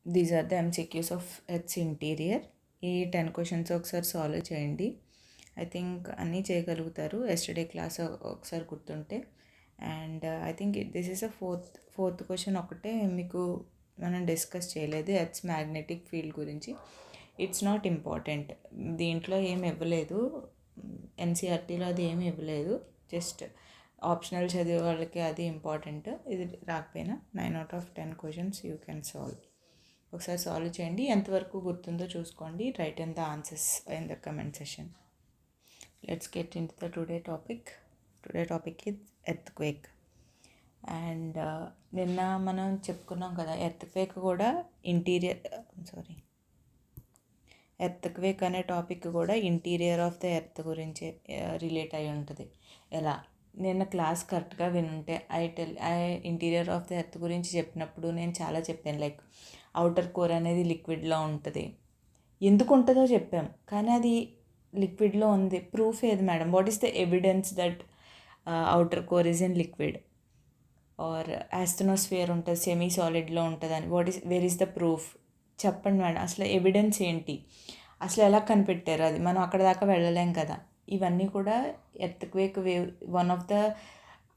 These are the MCQs of earth's interior. ఈ 10 questions ఒకసారి solve చేయండి. ఐ థింక్ అన్నీ చేయగలుగుతారు ఎస్టర్డే క్లాస్ ఒకసారి గుర్తుంటే. And I think this is a fourth question ఒకటే మీకు మనం డిస్కస్ చేయలేదు, ఎర్త్స్ మ్యాగ్నెటిక్ ఫీల్డ్ గురించి. ఇట్స్ నాట్ ఇంపార్టెంట్, దీంట్లో ఏమి ఇవ్వలేదు, ఎన్సీఆర్టీలో అది ఏమి ఇవ్వలేదు. జస్ట్ ఆప్షనల్ చదివే వాళ్ళకి అది ఇంపార్టెంట్. ఇది రాకపోయినా 9/10 క్వశ్చన్స్ యూ కెన్ సాల్వ్. ఒకసారి సాల్వ్ చేయండి, ఎంతవరకు గుర్తుందో చూసుకోండి. Right in the answers in the comment session. Let's get into the today topic is earthquake. And నిన్న మనం చెప్పుకున్నాం కదా, ఎర్త్క్వేక్ కూడా ఎర్త్క్వేక్ అనే టాపిక్ కూడా ఇంటీరియర్ ఆఫ్ ద ఎర్త్ గురించి రిలేట్ అయి ఉంటుంది. ఎలా నిన్న క్లాస్ కరెక్ట్గా వినుంటే ఐ ఇంటీరియర్ ఆఫ్ ద ఎర్త్ గురించి చెప్పినప్పుడు నేను చాలా చెప్పాను. లైక్ అవుటర్ కోర్ అనేది లిక్విడ్లో ఉంటుంది, ఎందుకు ఉంటుందో చెప్పాం, కానీ అది లిక్విడ్లో ఉంది. ప్రూఫ్ ఏది madam? What is the evidence that outer core is in liquid? Or asthenosphere ఉంటుంది సెమీ సాలిడ్లో ఉంటుందని. Where is the proof? చెప్పండి మేడం, అసలు ఎవిడెన్స్ ఏంటి? అసలు ఎలా కనిపెట్టారు? అది మనం అక్కడ దాకా వెళ్ళలేం కదా. ఇవన్నీ కూడా ఎర్త్క్వేక్ వేవ్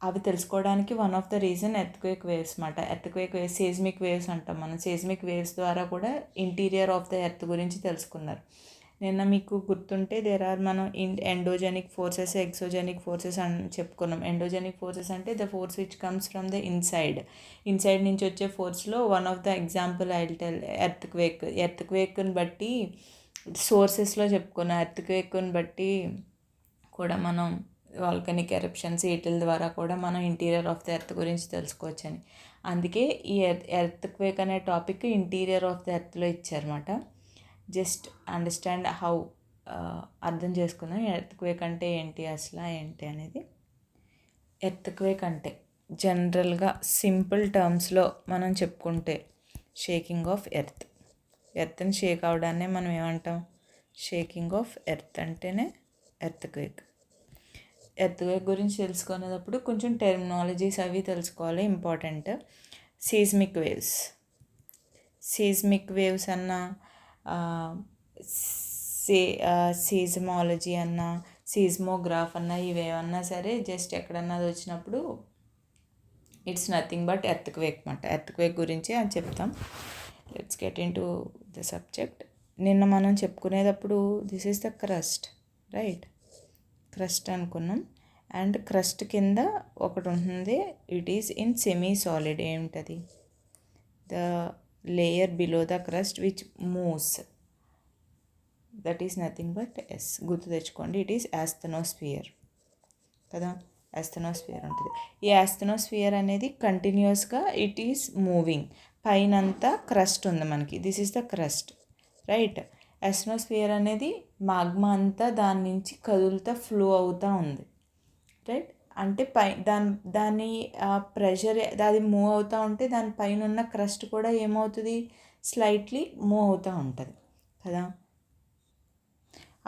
అవి తెలుసుకోవడానికి one of the reason earthquake waves మాట. ఎర్త్క్వేక్ వేవ్స్ సేస్మిక్ వేవ్స్ అంటాం మనం. సేస్మిక్ వేవ్స్ ద్వారా కూడా ఇంటీరియర్ ఆఫ్ ద ఎర్త్ గురించి తెలుసుకున్నారు. నిన్న మీకు గుర్తుంటే మనం ఎండోజెనిక్ ఫోర్సెస్, ఎక్సోజెనిక్ ఫోర్సెస్ అని చెప్పుకున్నాం. ఎండోజెనిక్ ఫోర్సెస్ అంటే the force which comes from the inside నుంచి వచ్చే ఫోర్స్లో one of the example I will tell ఎర్త్క్వేక్ని బట్టి సోర్సెస్లో చెప్పుకున్నాం. ఎర్త్క్వేక్ని బట్టి కూడా మనం వాల్కనిక్ ఎరప్షన్స్ వీటి ద్వారా కూడా మనం ఇంటీరియర్ ఆఫ్ ద ఎర్త్ గురించి తెలుసుకోవచ్చని. అందుకే ఈ ఎర్త్క్వేక్ అనే టాపిక్ ఇంటీరియర్ ఆఫ్ ద ఎర్త్లో ఇచ్చారన్నమాట. జస్ట్ అండర్స్టాండ్ హౌ, అర్థం చేసుకుందాం ఎర్త్క్వేక్ అంటే ఏంటి, అసలు ఏంటి అనేది. ఎర్త్క్వేక్ అంటే జనరల్గా సింపుల్ టర్మ్స్లో మనం చెప్పుకుంటే షేకింగ్ ఆఫ్ ఎర్త్ని షేక్ అవడాన్నే మనం ఏమంటాం? షేకింగ్ ఆఫ్ ఎర్త్ అంటేనే ఎర్త్క్వేక్ గురించి తెలుసుకునేటప్పుడు కొంచెం టెర్మినాలజీస్ అవి తెలుసుకోవాలి, ఇంపార్టెంట్. సీస్మిక్ వేవ్స్ అన్న, సీజ్మాలజీ అన్న, సీజ్మోగ్రాఫ్ అన్న, ఇవేమన్నా సరే జస్ట్ ఎక్కడన్నా అది వచ్చినప్పుడు ఇట్స్ నథింగ్ బట్ ఎర్త్క్వేక్ అన్నమాట. ఎర్త్క్వేక్ గురించి అని చెప్తాం. Let's get into the subject. నిన్న మనం చెప్పుకునేటప్పుడు this is the crust, right? Crust అనుకున్నాం. అండ్ క్రస్ట్ కింద ఒకటి ఉంటుంది, it is in semi solid. ఏమిటది? The layer below the crust which moves, that is nothing but గుర్తు తెచ్చుకోండి, ఇట్ ఈస్ ఆస్థెనోస్ఫియర్ కదా. ఆస్థెనోస్ఫియర్ ఉంటుంది. ఈ ఆస్థెనోస్ఫియర్ అనేది కంటిన్యూస్గా ఇట్ ఈస్ మూవింగ్. పైనంతా క్రస్ట్ ఉంది మనకి, this is the crust, right? Asthenosphere అనేది మాగ్మా అంతా దాని నుంచి కదులుతా ఫ్లో అవుతూ ఉంది, రైట్? అంటే దాని ప్రెషర్ అది మూవ్ అవుతూ ఉంటే దానిపైన ఉన్న క్రస్ట్ కూడా ఏమవుతుంది? స్లైట్లీ మూవ్ అవుతూ ఉంటుంది కదా.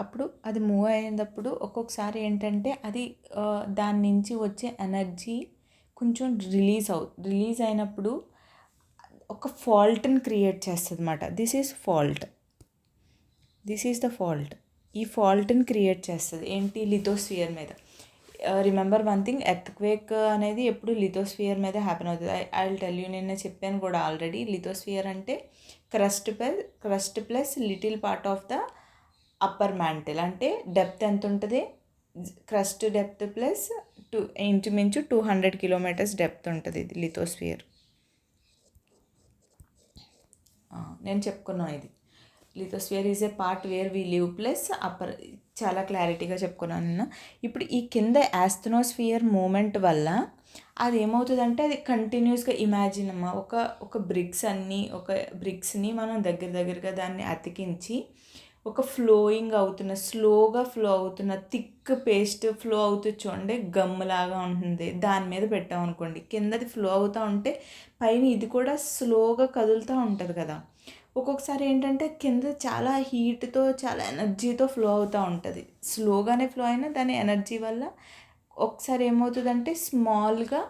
అప్పుడు అది మూవ్ అయినప్పుడు ఒక్కొక్కసారి ఏంటంటే అది దాని నుంచి వచ్చే ఎనర్జీ కొంచెం రిలీజ్ అయినప్పుడు ఒక ఫాల్ట్ని క్రియేట్ చేస్తుంది అన్నమాట. This is the fault. ఈ ఫాల్ట్ని క్రియేట్ చేస్తుంది ఏంటి? లిథోస్ఫియర్ మీద. రిమెంబర్ వన్ థింగ్, ఎర్త్క్వేక్ అనేది ఎప్పుడు లిథోస్ఫియర్ మీద హ్యాపెన్ అవుతుంది. ఐ విల్ టెల్ యూ, నిన్న చెప్పాను కూడా ఆల్రెడీ. లిథోస్ఫియర్ అంటే crust plus little part of the upper mantle. అంటే డెప్త్ ఎంత ఉంటుంది? క్రస్ట్ డెప్త్ ప్లస్ ఇంచుమించు 200 కిలోమీటర్స్ డెప్త్ ఉంటుంది ఇది లిథోస్ఫియర్. నేను చెప్పుకున్నాను ఇది. Lithosphere is a part where we live plus upper, చాలా క్లారిటీగా చెప్పుకున్నాను నేను. ఇప్పుడు ఈ కింద ఆస్థెనోస్ఫియర్ మూమెంట్ వల్ల అది ఏమవుతుందంటే అది కంటిన్యూస్గా ఇమాజిన్ అమ్మా, ఒక బ్రిక్స్ని మనం దగ్గరగా దాన్ని అతికించి ఒక స్లోగా ఫ్లో అవుతున్న థిక్ పేస్ట్ ఫ్లో అవుతూ చూడండి, గమ్ములాగా ఉంటుంది. దాని మీద పెట్టామనుకోండి, కిందది ఫ్లో అవుతూ ఉంటే పైన ఇది కూడా స్లోగా కదులుతూ ఉంటుంది కదా. ఒక్కొక్కసారి ఏంటంటే కింద చాలా హీట్తో, చాలా ఎనర్జీతో ఫ్లో అవుతూ ఉంటుంది. స్లోగానే ఫ్లో అయినా దాని ఎనర్జీ వల్ల ఒకసారి ఏమవుతుందంటే స్మాల్గా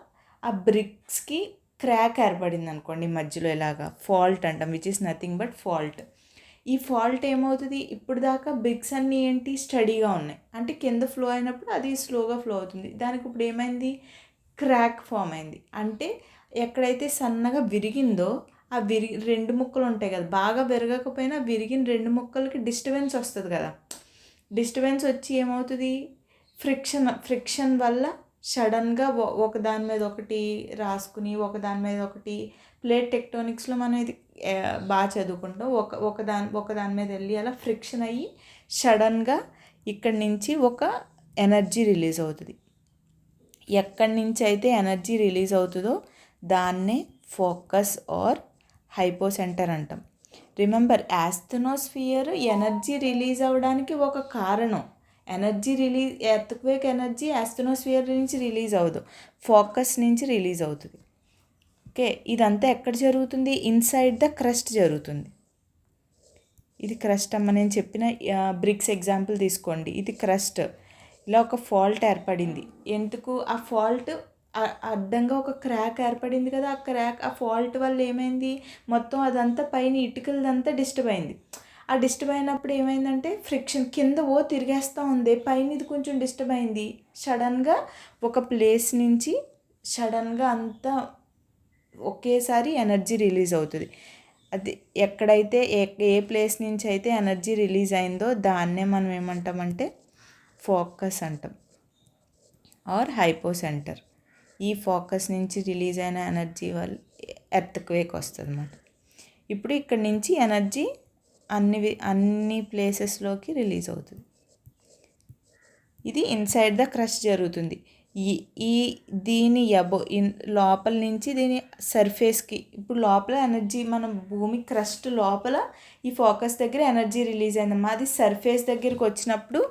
ఆ బ్రిక్స్కి క్రాక్ ఏర్పడింది అనుకోండి మధ్యలో ఇలాగా ఫాల్ట్ అంటాం, which is nothing but fault. ఈ ఫాల్ట్ ఏమవుతుంది, ఇప్పుడు దాకా బ్రిక్స్ అన్నీ ఏంటి స్టడీగా ఉన్నాయి, అంటే కింద ఫ్లో అయినప్పుడు అది స్లోగా ఫ్లో అవుతుంది. దానికి ఇప్పుడు ఏమైంది, క్రాక్ ఫామ్ అయింది. అంటే ఎక్కడైతే సన్నగా విరిగిందో ఆ రెండు ముక్కలు ఉంటాయి కదా, బాగా విరగకపోయినా విరిగిన రెండు ముక్కలకి డిస్టర్బెన్స్ వస్తుంది కదా. డిస్టర్బెన్స్ వచ్చి ఏమవుతుంది, ఫ్రిక్షన్ వల్ల సడన్గా ఒకదాని మీద ఒకటి రాసుకుని ఒకదాని మీద ఒకటి, ప్లేట్ టెక్టోనిక్స్లో మనం ఇది బాగా చదువుకుంటాం. ఒకదాని మీద వెళ్ళి అలా ఫ్రిక్షన్ అయ్యి సడన్గా ఇక్కడి నుంచి ఒక ఎనర్జీ రిలీజ్ అవుతుంది. ఎక్కడి నుంచి అయితే ఎనర్జీ రిలీజ్ అవుతుందో దాన్నే ఫోకస్ ఆర్ హైపోసెంటర్ అంటాం. రిమెంబర్, యాస్థెనోస్ఫియర్ ఎనర్జీ రిలీజ్ అవ్వడానికి ఒక కారణం. ఎర్త్క్వేక్ ఎనర్జీ యాస్థెనోస్ఫియర్ నుంచి రిలీజ్ అవ్వదు, ఫోకస్ నుంచి రిలీజ్ అవుతుంది. ఓకే, ఇదంతా ఎక్కడ జరుగుతుంది, ఇన్సైడ్ ద క్రస్ట్ జరుగుతుంది. ఇది క్రస్ట్ అమ్మ, నేను చెప్పిన బ్రిక్స్ ఎగ్జాంపుల్ తీసుకోండి. ఇది క్రస్ట్, ఇలా ఒక ఫాల్ట్ ఏర్పడింది. ఎందుకు ఆ ఫాల్ట్, అడ్డంగా ఒక క్రాక్ ఏర్పడింది కదా, ఆ ఫాల్ట్ వల్ల ఏమైంది, మొత్తం అదంతా పైన ఇటుకలదంతా డిస్టర్బ్ అయింది. ఆ డిస్టర్బ్ అయినప్పుడు ఏమైందంటే ఫ్రిక్షన్ కింద తిరిగేస్తూ ఉంది, పైన ఇది కొంచెం డిస్టర్బ్ అయింది. సడన్గా ఒక ప్లేస్ నుంచి సడన్గా అంతా ఒకేసారి ఎనర్జీ రిలీజ్ అవుతుంది. అది ఎక్కడైతే ఏ ప్లేస్ నుంచి అయితే ఎనర్జీ రిలీజ్ అయిందో దాన్నే మనం ఏమంటామంటే ఫోకస్ అంటాం ఆర్ హైపోసెంటర్. ఈ ఫోకస్ నుంచి రిలీజ్ అయిన ఎనర్జీ వల్ల ఎర్త్క్వేక్ వస్తుంది అన్నమాట. ఇప్పుడు ఇక్కడ నుంచి ఎనర్జీ అన్ని ప్లేసెస్లోకి రిలీజ్ అవుతుంది. ఇది ఇన్సైడ్ ద క్రస్ట్ జరుగుతుంది. దీని లోపల నుంచి దీని సర్ఫేస్కి, ఇప్పుడు లోపల ఎనర్జీ, మన భూమి క్రస్ట్ లోపల ఈ ఫోకస్ దగ్గర ఎనర్జీ రిలీజ్ అయిందమ్మా. అది సర్ఫేస్ దగ్గరికి వచ్చినప్పుడు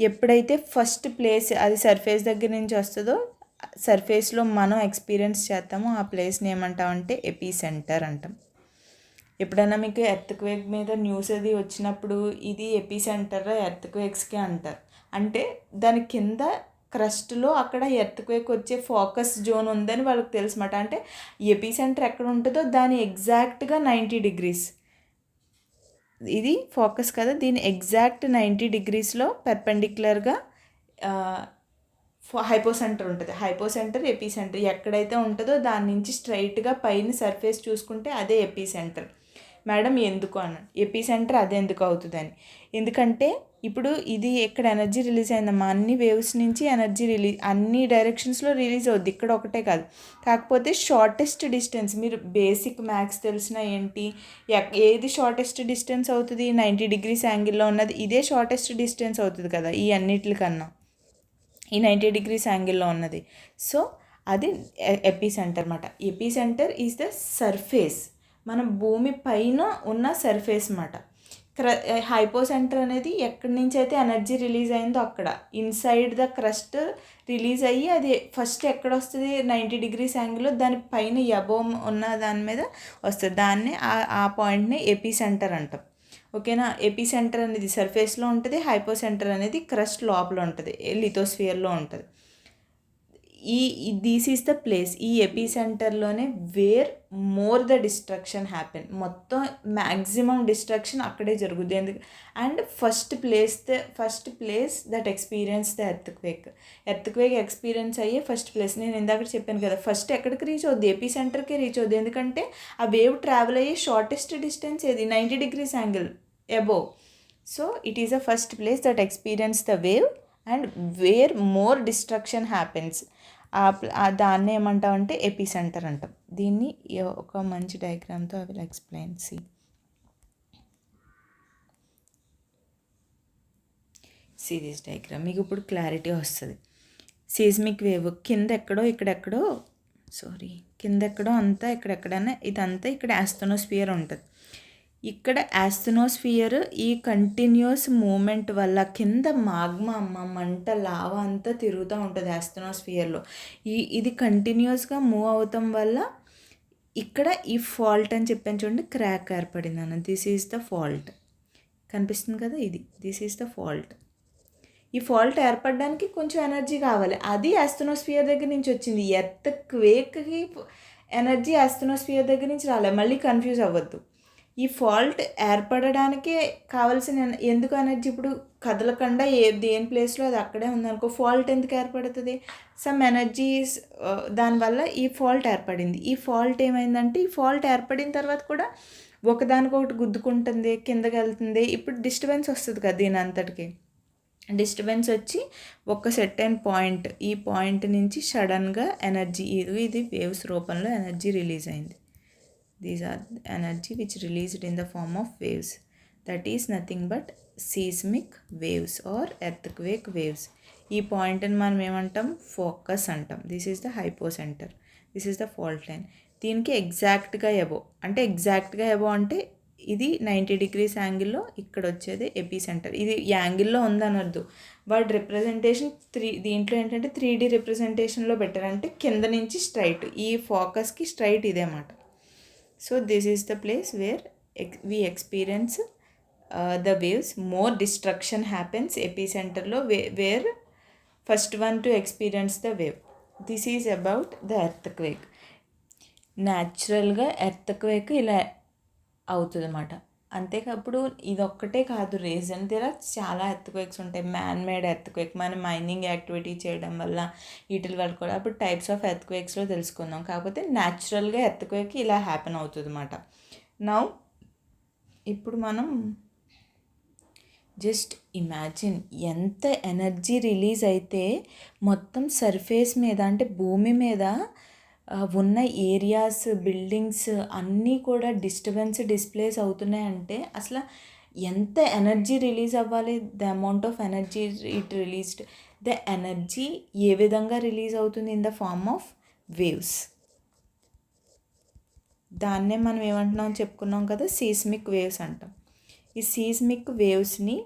ఎప్పుడైతే ఫస్ట్ ప్లేస్ అది సర్ఫేస్ దగ్గర నుంచి వస్తుందో, సర్ఫేస్లో మనం ఎక్స్పీరియన్స్ చేస్తామో ఆ ప్లేస్ని ఏమంటామంటే ఎపీ సెంటర్ అంటాం. ఎప్పుడైనా మీకు ఎర్త్క్వేక్ మీద న్యూస్ అది వచ్చినప్పుడు ఇది ఎపీ సెంటర్ ఎర్త్క్వేక్స్కి అంటారు. అంటే దాని కింద క్రస్ట్లో అక్కడ ఎర్త్క్వేక్ వచ్చే ఫోకస్ జోన్ ఉందని వాళ్ళకి తెలుసు అన్నమాట. అంటే ఎపీ సెంటర్ ఎక్కడ ఉంటుందో దాని ఎగ్జాక్ట్గా 90 degrees, ఇది ఫోకస్ కదా, దీని ఎగ్జాక్ట్ 90 degreesలో పెర్పెండిక్యులర్గా హైపోసెంటర్ ఉంటుంది. హైపోసెంటర్ ఎపీ సెంటర్ ఎక్కడైతే ఉంటుందో దాని నుంచి స్ట్రైట్గా పైన సర్ఫేస్ చూసుకుంటే అదే ఎపీ సెంటర్. మేడం ఎందుకు అన్నాడు, ఎపీ సెంటర్ అదే ఎందుకు అవుతుందని. ఎందుకంటే ఇప్పుడు ఇది ఎక్కడ ఎనర్జీ రిలీజ్ అయిందమ్మా, అన్ని వేవ్స్ నుంచి ఎనర్జీ అన్ని డైరెక్షన్స్లో రిలీజ్ అవుద్ది, ఇక్కడ ఒకటే కాదు. కాకపోతే షార్టెస్ట్ డిస్టెన్స్, మీరు బేసిక్ మ్యాథ్స్ తెలిసిన ఏంటి, ఏది షార్టెస్ట్ డిస్టెన్స్ అవుతుంది, 90 degrees యాంగిల్లో ఉన్నది ఇదే షార్టెస్ట్ డిస్టెన్స్ అవుతుంది కదా ఈ అన్నిటికన్నా, ఈ 90 degrees యాంగిల్లో ఉన్నది. సో అది ఎపీ సెంటర్ అన్నమాట. ఎపీ సెంటర్ ఈజ్ ద సర్ఫేస్, మన భూమి పైన ఉన్న సర్ఫేస్ అన్నమాట. హైపోసెంటర్ అనేది ఎక్కడి నుంచి అయితే ఎనర్జీ రిలీజ్ అయిందో అక్కడ ఇన్సైడ్ ద క్రస్ట్ రిలీజ్ అయ్యి అది ఫస్ట్ ఎక్కడ వస్తుంది, 90 degrees యాంగిల్లో దాని పైన అబోవ్ ఉన్న దాని మీద వస్తుంది. దాన్ని ఆ పాయింట్ని ఎపీ సెంటర్ అంటాం. ఓకేనా. ఎపీ సెంటర్ అనేది సర్ఫేస్లో ఉంటుంది, హైపోసెంటర్ అనేది క్రస్ట్ లోపల ఉంటుంది, లిథోస్ఫియర్లో ఉంటుంది. దిస్ ఈజ్ ద ప్లేస్, ఈ ఎపీ సెంటర్లోనే where more the destruction happen, మొత్తం మ్యాక్సిమం డిస్ట్రక్షన్ అక్కడే జరుగుతుంది. ఎందుకు and first place that experience the earthquake experience అయ్యే ఫస్ట్ ప్లేస్. నేను ఇందాక చెప్పాను కదా, ఫస్ట్ ఎక్కడికి రీచ్ అవుద్ది, ఎపీ సెంటర్కే రీచ్ అవుద్ది. ఎందుకంటే ఆ వేవ్ ట్రావెల్ అయ్యే షార్టెస్ట్ డిస్టెన్స్ ఏది, 90 degrees angle above. So it is the first place that experience the wave and where more destruction happens. దాన్ని ఏమంటామంటే ఎపీ సెంటర్ అంటాం. దీన్ని ఒక మంచి డయాగ్రామ్తో I will explain. See this diagram, మీకు ఇప్పుడు క్లారిటీ వస్తుంది. సీస్మిక్ వేవ్ కింద ఎక్కడో అంతా ఇక్కడెక్కడైనా ఇదంతా ఇక్కడ యాస్థెనోస్ఫియర్ ఉంటుంది. ఇక్కడ యాస్థెనోస్ఫియర్ ఈ కంటిన్యూస్ మూమెంట్ వల్ల కింద మాగ్మా మంట లావా అంతా తిరుగుతూ ఉంటుంది యాస్థెనోస్ఫియర్లో. ఇది కంటిన్యూస్గా మూవ్ అవటం వల్ల ఇక్కడ ఈ ఫాల్ట్ అని చెప్పాను చూడండి, క్రాక్ ఏర్పడింది అన్న. దిస్ ఈజ్ ద ఫాల్ట్, కనిపిస్తుంది కదా, దిస్ ఈజ్ ద ఫాల్ట్. ఈ ఫాల్ట్ ఏర్పడడానికి కొంచెం ఎనర్జీ కావాలి, అది యాస్థెనోస్ఫియర్ దగ్గర నుంచి వచ్చింది. ఎర్త్క్వేక్కి ఎనర్జీ ఆస్ట్రోస్ఫియర్ దగ్గర నుంచి రాలే. మళ్ళీ కన్ఫ్యూజ్ అవ్వద్దు. ఈ ఫాల్ట్ ఏర్పడడానికే కావాల్సిన ఎందుకు ఎనర్జీ ఇప్పుడు కదలకుండా దేని ప్లేస్లో అది అక్కడే ఉందనుకో, ఫాల్ట్ ఎందుకు ఏర్పడుతుంది? సమ్ ఎనర్జీస్ దానివల్ల ఈ ఫాల్ట్ ఏర్పడింది. ఈ ఫాల్ట్ ఏమైందంటే, ఈ ఫాల్ట్ ఏర్పడిన తర్వాత కూడా ఒకదానికొకటి గుద్దుకుంటుంది, కిందకి వెళ్తుంది. ఇప్పుడు డిస్టర్బెన్స్ వస్తుంది కదా దీని అంతటికి. డిస్టర్బెన్స్ వచ్చి ఒక సెర్టైన్ పాయింట్, ఈ పాయింట్ నుంచి సడన్గా ఎనర్జీ, ఇది వేవ్స్ రూపంలో ఎనర్జీ రిలీజ్ అయింది. These are energy which released in the form of waves. That is nothing but seismic waves or earthquake waves. ఈ పాయింట్ని మనం ఏమంటాం? ఫోకస్ అంటాం. This is the hypocentre, this is the fault line. దీనికి ఎగ్జాక్ట్గా above అంటే, ఎగ్జాక్ట్గా ఎబో అంటే ఇది 90 degrees యాంగిల్లో ఇక్కడ వచ్చేది ఎపీ సెంటర్. ఇది యాంగిల్లో ఉందనొద్దు, బట్ రిప్రజెంటేషన్ దీంట్లో ఏంటంటే 3D రిప్రజెంటేషన్లో పెట్టారంటే కింద నుంచి స్ట్రైట్, ఈ ఫోకస్కి స్ట్రైట్ ఇదే మాట. So this is the place where we experience the waves. More destruction happens epicenter-లో, where first one to experience the wave. This is about the earthquake. న్యాచురల్గా ఎర్త్క్వేక్ ఇలా అవుతుంది అన్నమాట. అంతేకాప్పుడు ఇదొక్కటే కాదు రీజన్, చాలా ఎర్త్క్వేక్స్ ఉంటాయి. మ్యాన్ మేడ్ ఎర్త్క్వేక్, మనం mining activity చేయడం వల్ల వీటి వల్ల కూడా. అప్పుడు టైప్స్ ఆఫ్ ఎర్త్క్వేక్స్లో తెలుసుకుందాం. కాకపోతే న్యాచురల్గా ఎర్త్క్వేక్ ఇలా హ్యాపెన్ అవుతుంది అన్నమాట. నౌ ఇప్పుడు మనం జస్ట్ ఇమాజిన్ ఎంత ఎనర్జీ రిలీజ్ అయితే మొత్తం సర్ఫేస్ మీద, అంటే భూమి మీద ఉన్న ఏరియాస్, బిల్డింగ్స్ అన్నీ కూడా డిస్ప్లేస్ అవుతున్నాయంటే అసలు ఎంత ఎనర్జీ రిలీజ్ అవ్వాలి? The amount of energy it released. The energy ఏ విధంగా రిలీజ్ అవుతుంది? In the form of waves. దాన్నే మనం ఏమంటున్నాం చెప్పుకున్నాం కదా, సీస్మిక్ వేవ్స్ అంటాం. ఈ సీస్మిక్ వేవ్స్ని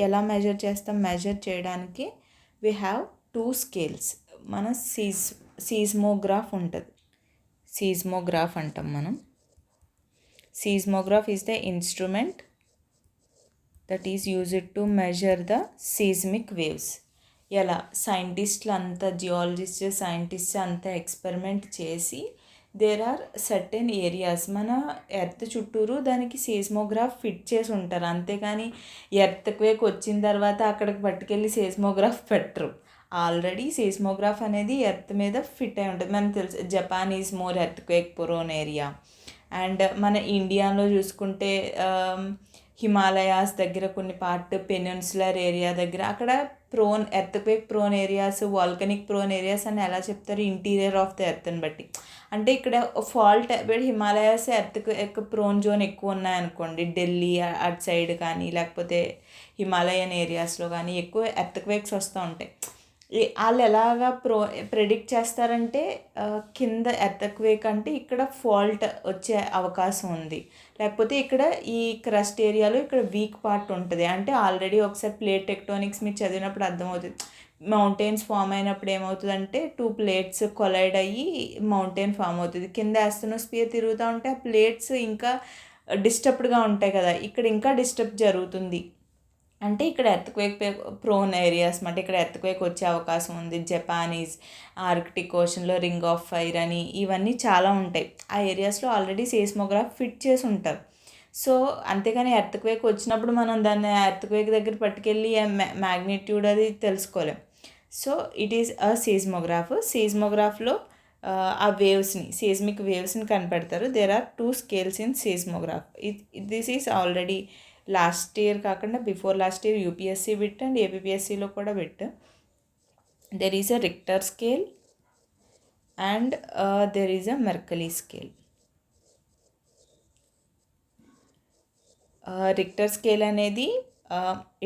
ఎలా మెజర్ చేస్తాం? మెజర్ చేయడానికి వీ హ్యావ్ 2 స్కేల్స్. మన సీస్మోగ్రాఫ్ ఉంటుంది, సీస్మోగ్రాఫ్ అంటాం మనం. Seismograph is the instrument that is used to measure the seismic waves. ఎలా సైంటిస్టులు అంతా, సైంటిస్ట్స్ అంతా ఎక్స్పెరిమెంట్ చేసి దేర్ ఆర్ సర్టెన్ ఏరియాస్ మన ఎర్త్ చుట్టూరు దానికి సీస్మోగ్రాఫ్ ఫిట్ చేసి ఉంటారు. అంతేకాని ఎర్త్క్వేక్ వచ్చిన తర్వాత అక్కడికి పట్టుకెళ్ళి సీస్మోగ్రాఫ్ పెట్టరు. ఆల్రెడీ సీస్మోగ్రాఫ్ అనేది ఎర్త్ మీద ఫిట్ అయి ఉంటుంది. మనకు తెలుసు Japan is more earthquake prone area. And మన ఇండియాలో చూసుకుంటే హిమాలయాస్ దగ్గర కొన్ని పార్ట్, పెనిన్సులర్ ఏరియా దగ్గర అక్కడ earthquake prone areas, volcanic prone areas అని ఎలా చెప్తారు? ఇంటీరియర్ ఆఫ్ ద ఎర్త్ని బట్టి. అంటే ఇక్కడ fault Himalayas earthquake prone zone ఎక్కువ ఉన్నాయనుకోండి, ఢిల్లీ అటు సైడ్ కానీ లేకపోతే హిమాలయన్ ఏరియాస్లో కానీ ఎక్కువ ఎర్త్క్వేక్స్ వస్తూ ఉంటాయి. వాళ్ళు ఎలాగా ప్రెడిక్ట్ చేస్తారంటే కింద ఎర్త్క్వేక్ అంటే ఇక్కడ ఫాల్ట్ వచ్చే అవకాశం ఉంది, లేకపోతే ఇక్కడ ఈ క్రస్ట్ ఏరియాలో ఇక్కడ వీక్ పార్ట్ ఉంటుంది. అంటే ఆల్రెడీ ఒకసారి ప్లేట్ టెక్టోనిక్స్ మీరు చదివినప్పుడు అర్థమవుతుంది. మౌంటైన్స్ ఫామ్ అయినప్పుడు ఏమవుతుందంటే 2 ప్లేట్స్ కొలైడ్ అయ్యి మౌంటైన్ ఫామ్ అవుతుంది. కింద ఆస్ట్రోస్ఫియర్ తిరుగుతూ ఉంటే ఆ ప్లేట్స్ ఇంకా డిస్టర్బ్డ్గా ఉంటాయి కదా, ఇక్కడ ఇంకా డిస్టర్బ్ జరుగుతుంది. అంటే ఇక్కడ ఎర్త్క్వేక్ ప్రోన్ ఏరియాస్ అంటే ఇక్కడ ఎర్త్క్వేక్ వచ్చే అవకాశం ఉంది. జపానీస్ ఆర్కిటిక్ ఓషన్లో రింగ్ ఆఫ్ ఫైర్ అని ఇవన్నీ చాలా ఉంటాయి. ఆ ఏరియాస్లో ఆల్రెడీ సీస్మోగ్రాఫ్ ఫిట్ చేసి ఉంటారు. సో అంతేకాని ఎర్త్క్వేక్ వచ్చినప్పుడు మనం దాన్ని ఎర్త్క్వేక్ దగ్గర పట్టుకెళ్ళి మ్యాగ్నిట్యూడ్ అది తెలుసుకోలేం. So it is a seismograph. సీస్మోగ్రాఫ్లో ఆ వేవ్స్ని, సీస్మిక్ వేవ్స్ని కనిపెడతారు. There are 2 scales in seismograph. This is already last year కాకుండా before last year UPSC bit and ఏపీఎస్సీలో కూడా bit. There is a Richter scale and there is a Mercalli scale. Richter scale అనేది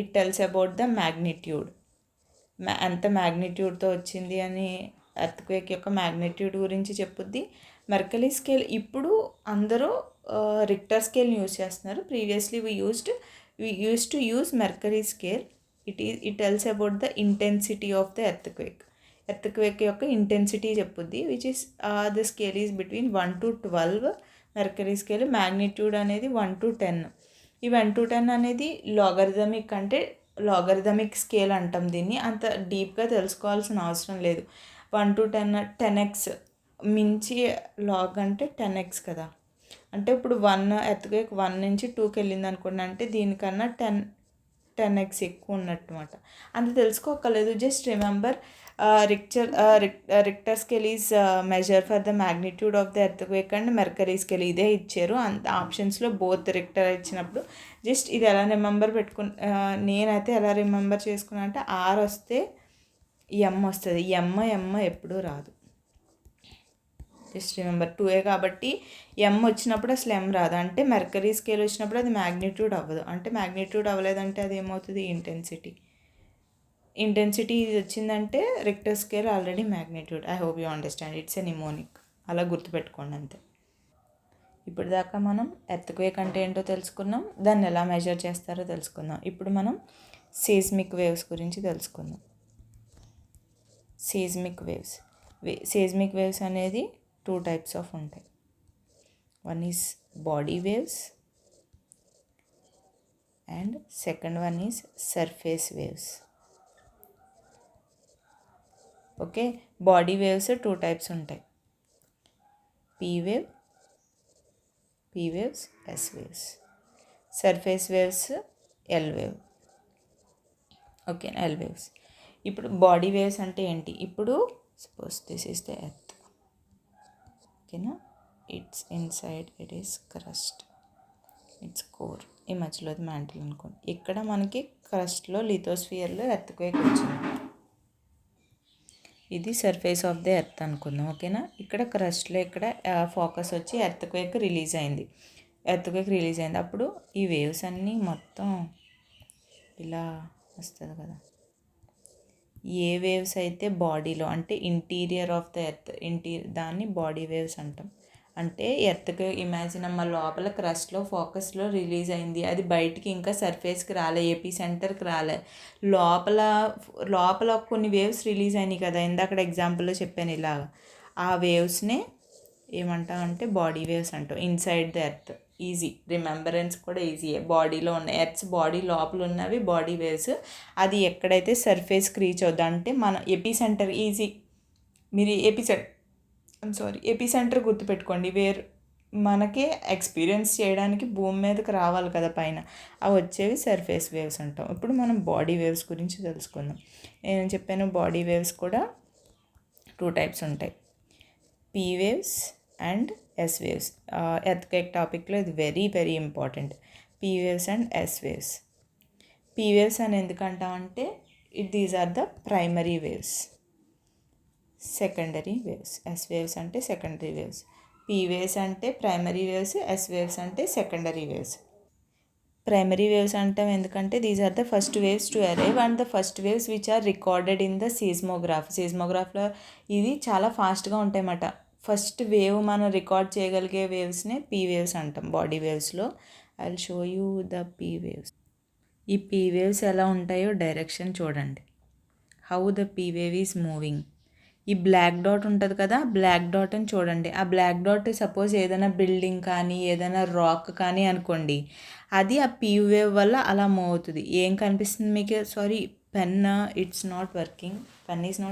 it tells about the magnitude, ఎంత మ్యాగ్నిట్యూడ్తో వచ్చింది అని earthquake యొక్క magnitude గురించి చెప్పుద్ది. మెర్కలీ స్కేల్ ఇప్పుడు అందరూ రిక్టర్ స్కేల్ని యూజ్ చేస్తున్నారు. Previously we used to use Mercalli scale. It tells about the intensity of the earthquake యొక్క ఇంటెన్సిటీ చెప్పుద్ది, which is the scale is between 1 to 12. Mercalli scale magnitude అనేది 1 to 10. ఈ 1 to 10 అనేది logarithmic scale అంటాం దీన్ని. అంత డీప్గా తెలుసుకోవాల్సిన అవసరం లేదు. 1 to 10 10x మించి లాగ్ అంటే 10x కదా. అంటే ఇప్పుడు 1 ఎర్త్క్వేక్ 1 నుంచి 2కి వెళ్ళింది అనుకోండి, అంటే దీనికన్నా 10x ఎక్కువ ఉన్నట్టు. అంత తెలుసుకోక్కర్లేదు. Just remember Richter scale is measure for the magnitude of the earthquake and Mercalli scale. ఇదే ఇచ్చారు అంత ఆప్షన్స్లో, బోత్ రిక్టర్ ఇచ్చినప్పుడు. జస్ట్ ఇది ఎలా రిమెంబర్ నేనైతే ఎలా రిమెంబర్ చేసుకున్నా అంటే R వస్తే M వస్తుంది, M ఎప్పుడూ రాదు. జస్ట్ రిమెంబర్ 2A కాబట్టి M వచ్చినప్పుడు అసలు M రాదు. అంటే మెర్కరీ స్కేల్ వచ్చినప్పుడు అది మ్యాగ్నిట్యూడ్ అవ్వదు. అంటే మ్యాగ్నిట్యూడ్ అవ్వలేదంటే అది ఏమవుతుంది, ఇంటెన్సిటీ ఇది వచ్చిందంటే Richter scale already magnitude. I hope you understand. It's a mnemonic. అలా గుర్తుపెట్టుకోండి అంతే. ఇప్పుడు దాకా మనం ఎర్త్క్వేక్ అంటే ఏంటో తెలుసుకున్నాం, దాన్ని ఎలా మెజర్ చేస్తారో తెలుసుకుందాం. ఇప్పుడు మనం సేస్మిక్ వేవ్స్ గురించి తెలుసుకుందాం. సేస్మిక్ వేవ్స్ అనేది 2 types ఆఫ్ ఉంటాయి. One is body waves and second one is surface waves. Okay, body waves 2 types ఉంటాయి, P waves, S waves. Surface waves L wave. Okay, L waves. ఇప్పుడు బాడీ వేవ్స్ అంటే ఏంటి, ఇప్పుడు suppose this is the earth. ఓకేనా, it's inside it is crust, it's core. ఈ మధ్యలో అది mantle అనుకోండి. ఇక్కడ మనకి క్రస్ట్లో లిథోస్ఫియర్లో ఎర్త్క్వేక్ వచ్చింది. ఇది సర్ఫేస్ ఆఫ్ ద ఎర్త్ అనుకుందాం. ఓకేనా, ఇక్కడ క్రస్ట్లో ఇక్కడ ఫోకస్ వచ్చి ఎర్త్క్వేక్ రిలీజ్ అయింది. అప్పుడు ఈ వేవ్స్ అన్నీ మొత్తం ఇలా వస్తుంది కదా. ఏ వేవ్స్ అయితే బాడీలో అంటే ఇంటీరియర్ ఆఫ్ ద ఎర్త్, దాన్ని బాడీ వేవ్స్ అంటాం. అంటే ఎర్త్కి ఇమాజిన్ అమ్మ లోపల క్రస్ట్లో ఫోకస్లో రిలీజ్ అయింది, అది బయటికి ఇంకా సర్ఫేస్కి రాలే, ఏపీ సెంటర్కి రాలే, లోపల కొన్ని వేవ్స్ రిలీజ్ అయినాయి కదా, ఇందాక ఎగ్జాంపుల్లో చెప్పాను ఇలాగా. ఆ వేవ్స్నే ఏమంటామంటే బాడీ వేవ్స్ అంటాం. Inside the earth, easy remembrance కూడా ఈజీయే. బాడీలో ఉన్న ఎర్త్స్ బాడీ లోపల ఉన్నవి బాడీ వేవ్స్. అది ఎక్కడైతే సర్ఫేస్కి రీచ్ అవుద్ది అంటే మన ఎపీ సెంటర్, ఈజీ. మీరు ఎపీ సెంటర్ గుర్తుపెట్టుకోండి. మనకి ఎక్స్పీరియన్స్ చేయడానికి భూమి మీదకి రావాలి కదా పైన, అవి వచ్చేవి సర్ఫేస్ వేవ్స్ అంటాం. ఇప్పుడు మనం బాడీ వేవ్స్ గురించి తెలుసుకుందాం. నేను చెప్పాను బాడీ వేవ్స్ కూడా 2 types ఉంటాయి, P waves and S waves. Earthquake టాపిక్లో ఇది very very important, P waves and S waves. P waves అని ఎందుకంటామంటే these are the primary waves, secondary waves. S waves అంటే సెకండరీ వేవ్స్. P వేవ్స్ అంటే primary waves, S waves అంటే secondary waves. Primary waves అంటాం ఎందుకంటే these are the first waves to arrive and the first waves which are recorded in the సీస్మోగ్రాఫ్లో ఇది చాలా ఫాస్ట్గా ఉంటాయన్నమాట. ఫస్ట్ వేవ్ మనం రికార్డ్ చేయగలిగే వేవ్స్నే P వేవ్స్ అంటాం బాడీ వేవ్స్లో. I will show you the P waves. ఈ P వేవ్స్ ఎలా ఉంటాయో డైరెక్షన్ చూడండి, how the P wave is moving. ఈ బ్లాక్ డాట్ ఉంటుంది కదా, బ్లాక్ డాట్ అని చూడండి. ఆ బ్లాక్ డాట్ సపోజ్ ఏదైనా బిల్డింగ్ కానీ ఏదైనా రాక్ కానీ అనుకోండి, అది ఆ P వేవ్ వల్ల అలా మూవ్ అవుతుంది. ఏం కనిపిస్తుంది మీకు, pen is not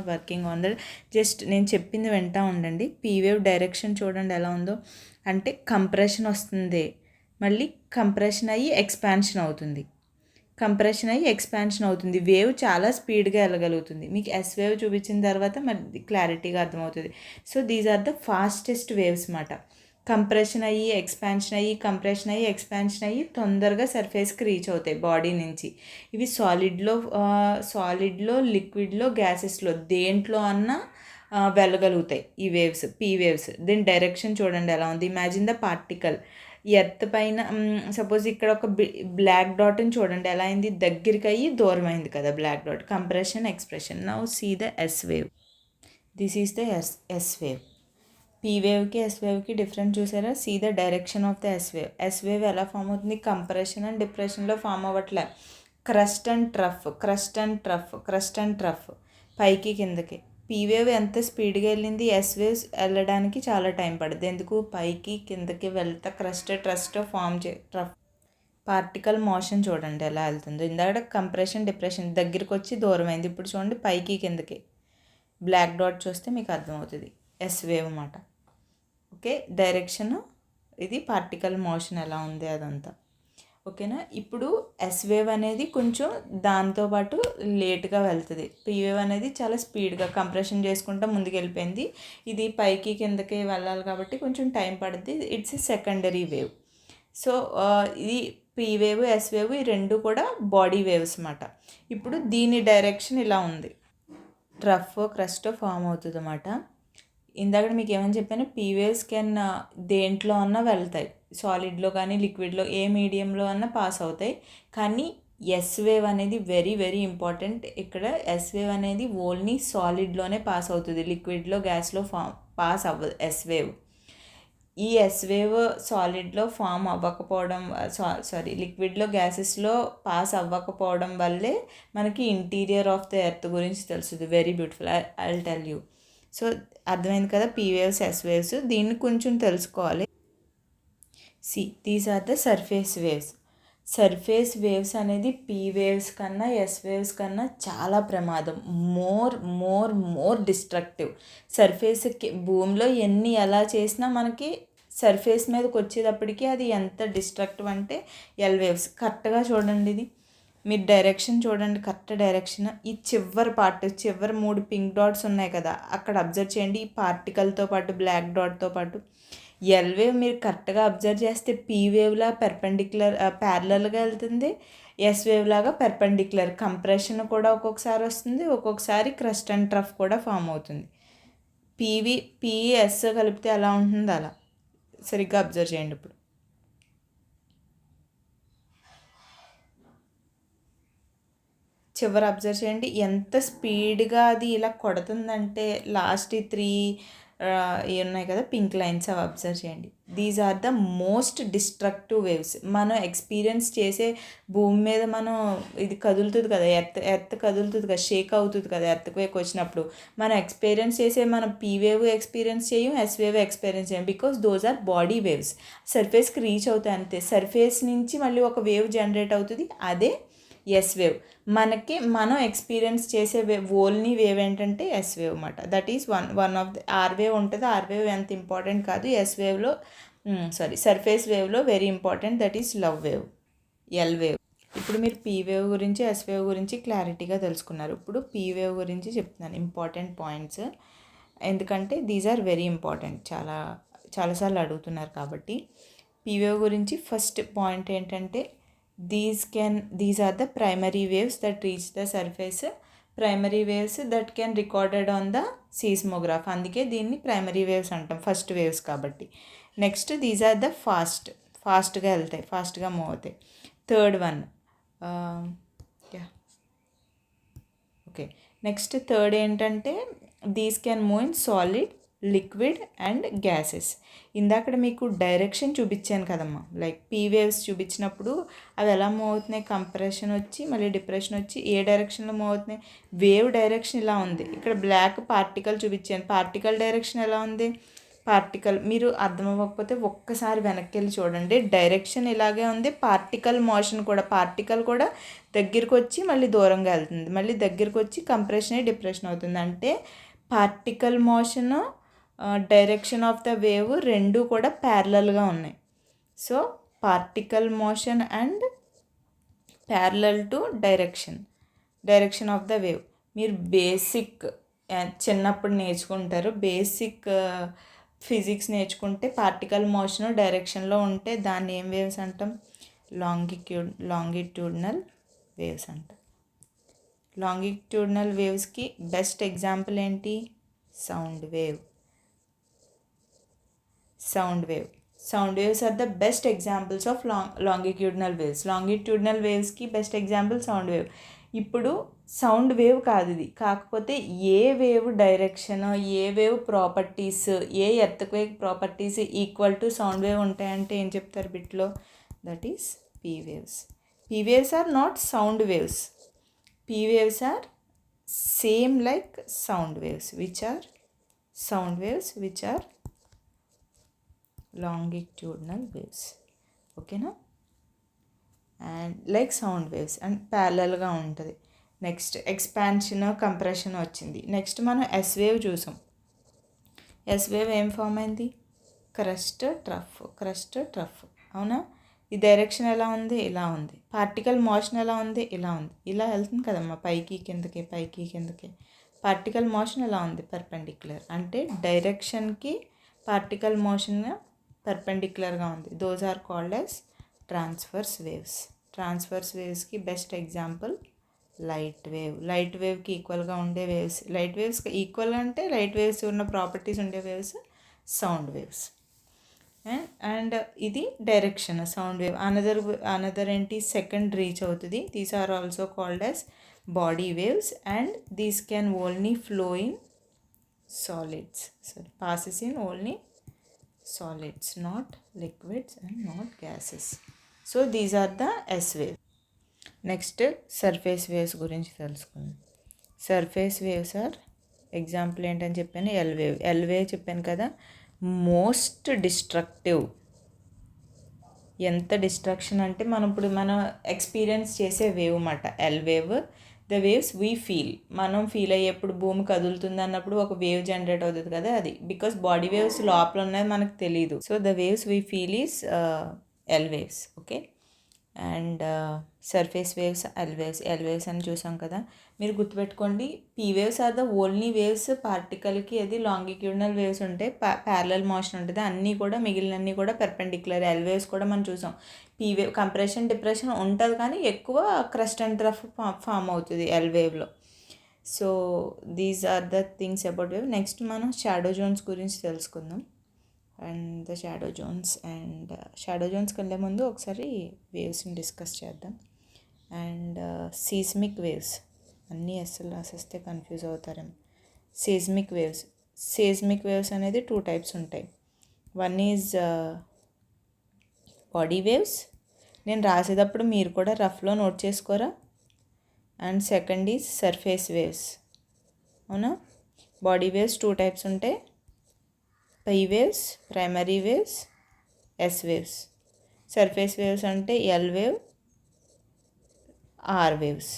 working on that. Just నేను చెప్పింది వింటూ ఉండండి. P వేవ్ డైరెక్షన్ చూడండి ఎలా ఉందో. అంటే కంప్రెషన్ వస్తుంది, మళ్ళీ కంప్రెషన్ అయ్యి ఎక్స్పాన్షన్ అవుతుంది. వేవ్ చాలా స్పీడ్గా వెళ్ళగలుగుతుంది. మీకు S వేవ్ చూపించిన తర్వాత మరి క్లారిటీగా అర్థమవుతుంది. So these are the fastest waves అన్నమాట. కంప్రెషన్ అయ్యి ఎక్స్పాన్షన్ అయ్యి తొందరగా సర్ఫేస్కి రీచ్ అవుతాయి బాడీ నుంచి. ఇవి సాలిడ్లో లిక్విడ్లో గ్యాసెస్లో దేంట్లో అన్నా వెళ్ళగలుగుతాయి ఈ వేవ్స్, P వేవ్స్. దీని డైరెక్షన్ చూడండి ఎలా ఉంది. ఇమాజిన్ ద పార్టికల్ ఎర్త్ పైన, సపోజ్ ఇక్కడ ఒక బ్లాక్ డాట్ని చూడండి ఎలా అయింది, దగ్గరికి అయ్యి దూరం అయింది కదా black dot. Compression expression. Now see the S wave. This is the S wave. P వేవ్కి S వేవ్కి డిఫరెంట్ చూసారా. See the direction of the S wave ఎలా ఫామ్ అవుతుంది, కంప్రెషన్ అండ్ డిప్రెషన్లో ఫామ్ అవ్వట్లే. క్రస్ట్ అండ్ ట్రఫ్ పైకి కిందకి. P wave ఎంత స్పీడ్గా వెళ్ళింది, S వేవ్స్ వెళ్ళడానికి చాలా టైం పడుతుంది. ఎందుకు, పైకి కిందకి వెళ్తా ట్రస్ట్ ఫామ్ ట్రఫ్ పార్టికల్ మోషన్ చూడండి ఎలా వెళ్తుందో. ఇందాక కంప్రెషన్ డిప్రెషన్ దగ్గరికి వచ్చి దూరం అయింది, ఇప్పుడు చూడండి పైకి కిందకి. బ్లాక్ డాట్ చూస్తే మీకు అర్థమవుతుంది S వేవ్ అన్నమాట. ఓకే, డైరెక్షన్, ఇది పార్టికల్ మోషన్ ఎలా ఉంది అదంతా. ఓకేనా. ఇప్పుడు ఎస్ వేవ్ అనేది కొంచెం దాంతోపాటు లేట్గా వెళ్తుంది. పీ వేవ్ అనేది చాలా స్పీడ్గా కంప్రెషన్ చేసుకుంటూ ముందుకు వెళ్ళిపోయింది. ఇది పైకి కిందకి వెళ్ళాలి కాబట్టి కొంచెం టైం పడుద్ది. It's a secondary wave. So ఇది పీ వేవ్, ఎస్ వేవ్ ఈ రెండు కూడా బాడీ వేవ్స్ అన్నమాట. ఇప్పుడు దీని డైరెక్షన్ ఇలా ఉంది, రఫ్ క్రస్ట్ ఫామ్ అవుతుంది అన్నమాట. ఇందాక మీకు ఏమని చెప్పాను, పీ వేవ్స్ కెన్ దేంట్లో అన్నా వెళ్తాయి, సాలిడ్లో కానీ లిక్విడ్లో ఏ మీడియంలో అన్నా పాస్ అవుతాయి. కానీ ఎస్ వేవ్ అనేది వెరీ వెరీ ఇంపార్టెంట్. ఇక్కడ ఎస్ వేవ్ అనేది ఓన్లీ సాలిడ్లోనే పాస్ అవుతుంది, లిక్విడ్లో గ్యాస్లో పాస్ అవ్వదు ఎస్ వేవ్. ఈ ఎస్ వేవ్ సాలిడ్లో ఫామ్ అవ్వకపోవడం, లిక్విడ్లో గ్యాసెస్లో పాస్ అవ్వకపోవడం వల్లే మనకి ఇంటీరియర్ ఆఫ్ ద ఎర్త్ గురించి తెలుస్తుంది. Very beautiful, I will tell you. So అర్థమైంది కదా, పీ వేవ్స్, ఎస్ వేవ్స్. దీన్ని కొంచెం తెలుసుకోవాలి. These are the surface waves. Surface waves అనేది పీ వేవ్స్ కన్నా, ఎస్ వేవ్స్ కన్నా చాలా ప్రమాదం. More destructive. సర్ఫేస్కి భూమిలో ఎలా చేసినా మనకి సర్ఫేస్ మీదకి వచ్చేటప్పటికి అది ఎంత డిస్ట్రక్టివ్ అంటే ఎల్ వేవ్స్. కరెక్ట్గా చూడండి, ఇది మీరు డైరెక్షన్ చూడండి, కరెక్ట్ డైరెక్షన్. ఈ చివరి పార్ట్, చివరి 3 పింక్ డాట్స్ ఉన్నాయి కదా, అక్కడ అబ్జర్వ్ చేయండి. ఈ పార్టికల్తో పాటు బ్లాక్ డాట్తో పాటు ఎల్ వేవ్ మీరు కరెక్ట్గా అబ్జర్వ్ చేస్తే పీ వేవ్లా ప్యారలల్గా వెళ్తుంది, ఎస్ వేవ్ లాగా పెర్పెండిక్యులర్. కంప్రెషన్ కూడా ఒక్కొక్కసారి వస్తుంది, ఒక్కొక్కసారి క్రస్ట్ అండ్ ట్రఫ్ కూడా ఫామ్ అవుతుంది. పిఎస్ కలిపితే ఎలా ఉంటుందో అలా సరిగ్గా అబ్జర్వ్ చేయండి. ఇప్పుడు చివరి అబ్జర్వ్ చేయండి, ఎంత స్పీడ్గా అది ఇలా కొడుతుందంటే లాస్ట్ 3 ఉన్నాయి కదా పింక్ లైన్స్, అవి అబ్జర్వ్ చేయండి. These are the most destructive waves. మనం ఎక్స్పీరియన్స్ చేసే భూమి మీద మనం ఇది కదులుతుంది కదా, ఎర్త్ కదులుతుంది కదా, షేక్ అవుతుంది కదా ఎర్త్ క్వేక్ వచ్చినప్పుడు. మనం ఎక్స్పీరియన్స్ చేసే మనం పీ వేవ్ ఎక్స్పీరియన్స్ చేయం, ఎస్ వేవ్ ఎక్స్పీరియన్స్ చేయం, because those are body waves. సర్ఫేస్కి రీచ్ అవుతాయి అంతే. సర్ఫేస్ నుంచి మళ్ళీ ఒక వేవ్ జనరేట్ అవుతుంది, అదే ఎస్ వేవ్. మనం ఎక్స్పీరియన్స్ చేసే ఓన్లీ వేవ్ ఏంటంటే ఎస్ వేవ్ అన్నమాట. That is one of the. R wave ఉంటుంది, ఆర్ వేవ్ ఎంత ఇంపార్టెంట్ కాదు. ఎస్ వేవ్లో సర్ఫేస్ వేవ్లో very important, that is Love wave, L wave. ఇప్పుడు మీరు పీ వేవ్ గురించి, ఎస్ వేవ్ గురించి క్లారిటీగా తెలుసుకున్నారు. ఇప్పుడు పీ వేవ్ గురించి చెప్తున్నాను, ఇంపార్టెంట్ పాయింట్స్. ఎందుకంటే దీస్ ఆర్ వెరీ ఇంపార్టెంట్, చాలాసార్లు అడుగుతున్నారు కాబట్టి. పీ వేవ్ గురించి ఫస్ట్ పాయింట్ ఏంటంటే, these are the primary waves that reach the surface. Primary waves that can recorded on the seismograph. అందుకే దీన్ని ప్రైమరీ వేవ్స్ అంటాం, ఫస్ట్ వేవ్స్ కాబట్టి. నెక్స్ట్ దీస్ ఆర్ ద ఫాస్ట్గా వెళ్తాయి, ఫాస్ట్గా మూవ్ అవుతాయి. Third one, okay. Next third ఏంటంటే, these can move in solid, liquid and gases. ఇందాక మీకు డైరెక్షన్ చూపించాను కదమ్మా, లైక్ పీ వేవ్స్ చూపించినప్పుడు అవి ఎలా మూవ్ అవుతున్నాయి, కంప్రెషన్ వచ్చి మళ్ళీ డిప్రెషన్ వచ్చి ఏ డైరెక్షన్లో మూవ్ అవుతున్నాయి. వేవ్ డైరెక్షన్ ఇలా ఉంది. ఇక్కడ బ్లాక్ పార్టికల్ చూపించాను, పార్టికల్ డైరెక్షన్ ఎలా ఉంది. మీరు అర్థం అవ్వకపోతే ఒక్కసారి వెనక్కి వెళ్ళి చూడండి, డైరెక్షన్ ఇలాగే ఉంది. పార్టికల్ మోషన్ కూడా, పార్టికల్ కూడా దగ్గరికి వచ్చి మళ్ళీ దూరంగా వెళ్తుంది, మళ్ళీ దగ్గరికి వచ్చి కంప్రెషన్ డిప్రెషన్ అవుతుంది. అంటే particle motion, direction of the wave రెండు కూడా ప్యారలల్గా ఉన్నాయి. So particle motion and parallel to direction of the wave. మీరు బేసిక్ చిన్నప్పుడు నేర్చుకుంటారు, బేసిక్ ఫిజిక్స్ నేర్చుకుంటే పార్టికల్ మోషన్ డైరెక్షన్లో ఉంటే దాన్ని ఏం వేవ్స్ అంటాం, లాంగిట్యూడినల్ వేవ్స్ అంటాం. లాంగిట్యూడినల్ వేవ్స్కి బెస్ట్ ఎగ్జాంపుల్ ఏంటి, sound waves are the best examples of longitudinal waves. Longitudinal వేవ్స్కి బెస్ట్ ఎగ్జాంపుల్ సౌండ్ వేవ్. ఇప్పుడు సౌండ్ వేవ్ కాదు ఇది, కాకపోతే ఏ వేవ్ డైరెక్షన్, ఏ వేవ్ ప్రాపర్టీస్, ఏ earthquake properties equal to sound wave ఉంటాయంటే ఏం చెప్తారు బిట్లో, that is P waves. P waves are not sound waves. P waves are same like sound waves, which are longitudinal waves. ఓకేనా. And like sound waves and ప్యారలల్గా ఉంటుంది. Next expansion, compression వచ్చింది. Next మనం S wave చూసాం. S wave ఏం form అయింది, crust trough అవునా? ఈ డైరెక్షన్ ఎలా ఉంది? ఇలా ఉంది. పార్టికల్ మోషన్ ఎలా ఉంది? ఇలా ఉంది. ఇలా వెళ్తుంది కదమ్మా, పైకి కిందకి. పార్టికల్ మోషన్ ఎలా ఉంది? పర్పెండిక్యులర్. అంటే డైరెక్షన్కి పార్టికల్ మోషన్ పర్పెండిక్యులర్గా ఉంది. Those are called as transverse waves. Transverse వేవ్స్కి బెస్ట్ ఎగ్జాంపుల్ లైట్ వేవ్కి ఈక్వల్గా ఉండే వేవ్స్. లైట్ వేవ్స్కి ఈక్వల్ అంటే లైట్ వేవ్స్ ఉన్న ప్రాపర్టీస్ ఉండే వేవ్స్ సౌండ్ వేవ్స్. అండ్ ఇది డైరెక్షన్ సౌండ్ వేవ్. అనదర్ ఏంటి? సెకండ్ రీచ్ అవుతుంది. These are also called as body waves and these can only flow in solids. Passes in only solids, not liquids and not gases. So these are the S wave. Next surface waves గురించి తెలుసుకుందాం. Surface waves are example ఏంటని చెప్పాను, L wave చెప్పాను కదా, most destructive. ఎంత destruction అంటే మనం experience చేసే వేవ్ అన్నమాట L wave. The waves we feel, మనం ఫీల్ అయ్యేప్పుడు భూమి కదులుతుంది అన్నప్పుడు ఒక వేవ్ జనరేట్ అవుతుంది కదా, అది బికాస్ బాడీ వేవ్స్ లోపల ఉన్నది మనకు తెలియదు. So the waves we feel is L waves. Okay. And surface waves L waves అని చూసాం కదా. మీరు గుర్తుపెట్టుకోండి, P waves are the only waves పార్టికల్కి అది లాంగిట్యూడినల్ వేవ్స్ ఉంటాయి, ప్యారలల్ మోషన్ ఉంటుంది. అన్నీ కూడా మిగిలినన్నీ కూడా పెర్పెండిక్యులర్. ఎల్ వేవ్స్ కూడా మనం చూసాం. పీ వేవ్ కంప్రెషన్ డిప్రెషన్ ఉంటుంది కానీ ఎక్కువ క్రస్ట్ అండ్ రఫ్ ఫామ్ అవుతుంది ఎల్ వేవ్లో. So these are the things about wave. Next మనం షాడో జోన్స్ గురించి తెలుసుకుందాం. అండ్ ద షాడో జోన్స్కి వెళ్ళే ముందు ఒకసారి వేవ్స్ని డిస్కస్ చేద్దాం. అండ్ సీస్మిక్ వేవ్స్, అన్నీ అస్సలు రాసేస్తే కన్ఫ్యూజ్ అవుతారేమో. సీస్మిక్ వేవ్స్ అనేది 2 టైప్స్ ఉంటాయి. వన్ ఈజ్ బాడీ వేవ్స్, నేను రాసేటప్పుడు మీరు కూడా రఫ్లో నోట్ చేసుకోరా. And second is surface waves. అవునా? బాడీ వేవ్స్ 2 టైప్స్ ఉంటాయి, P waves, primary waves, S waves. Surface waves అంటే L wave, R waves.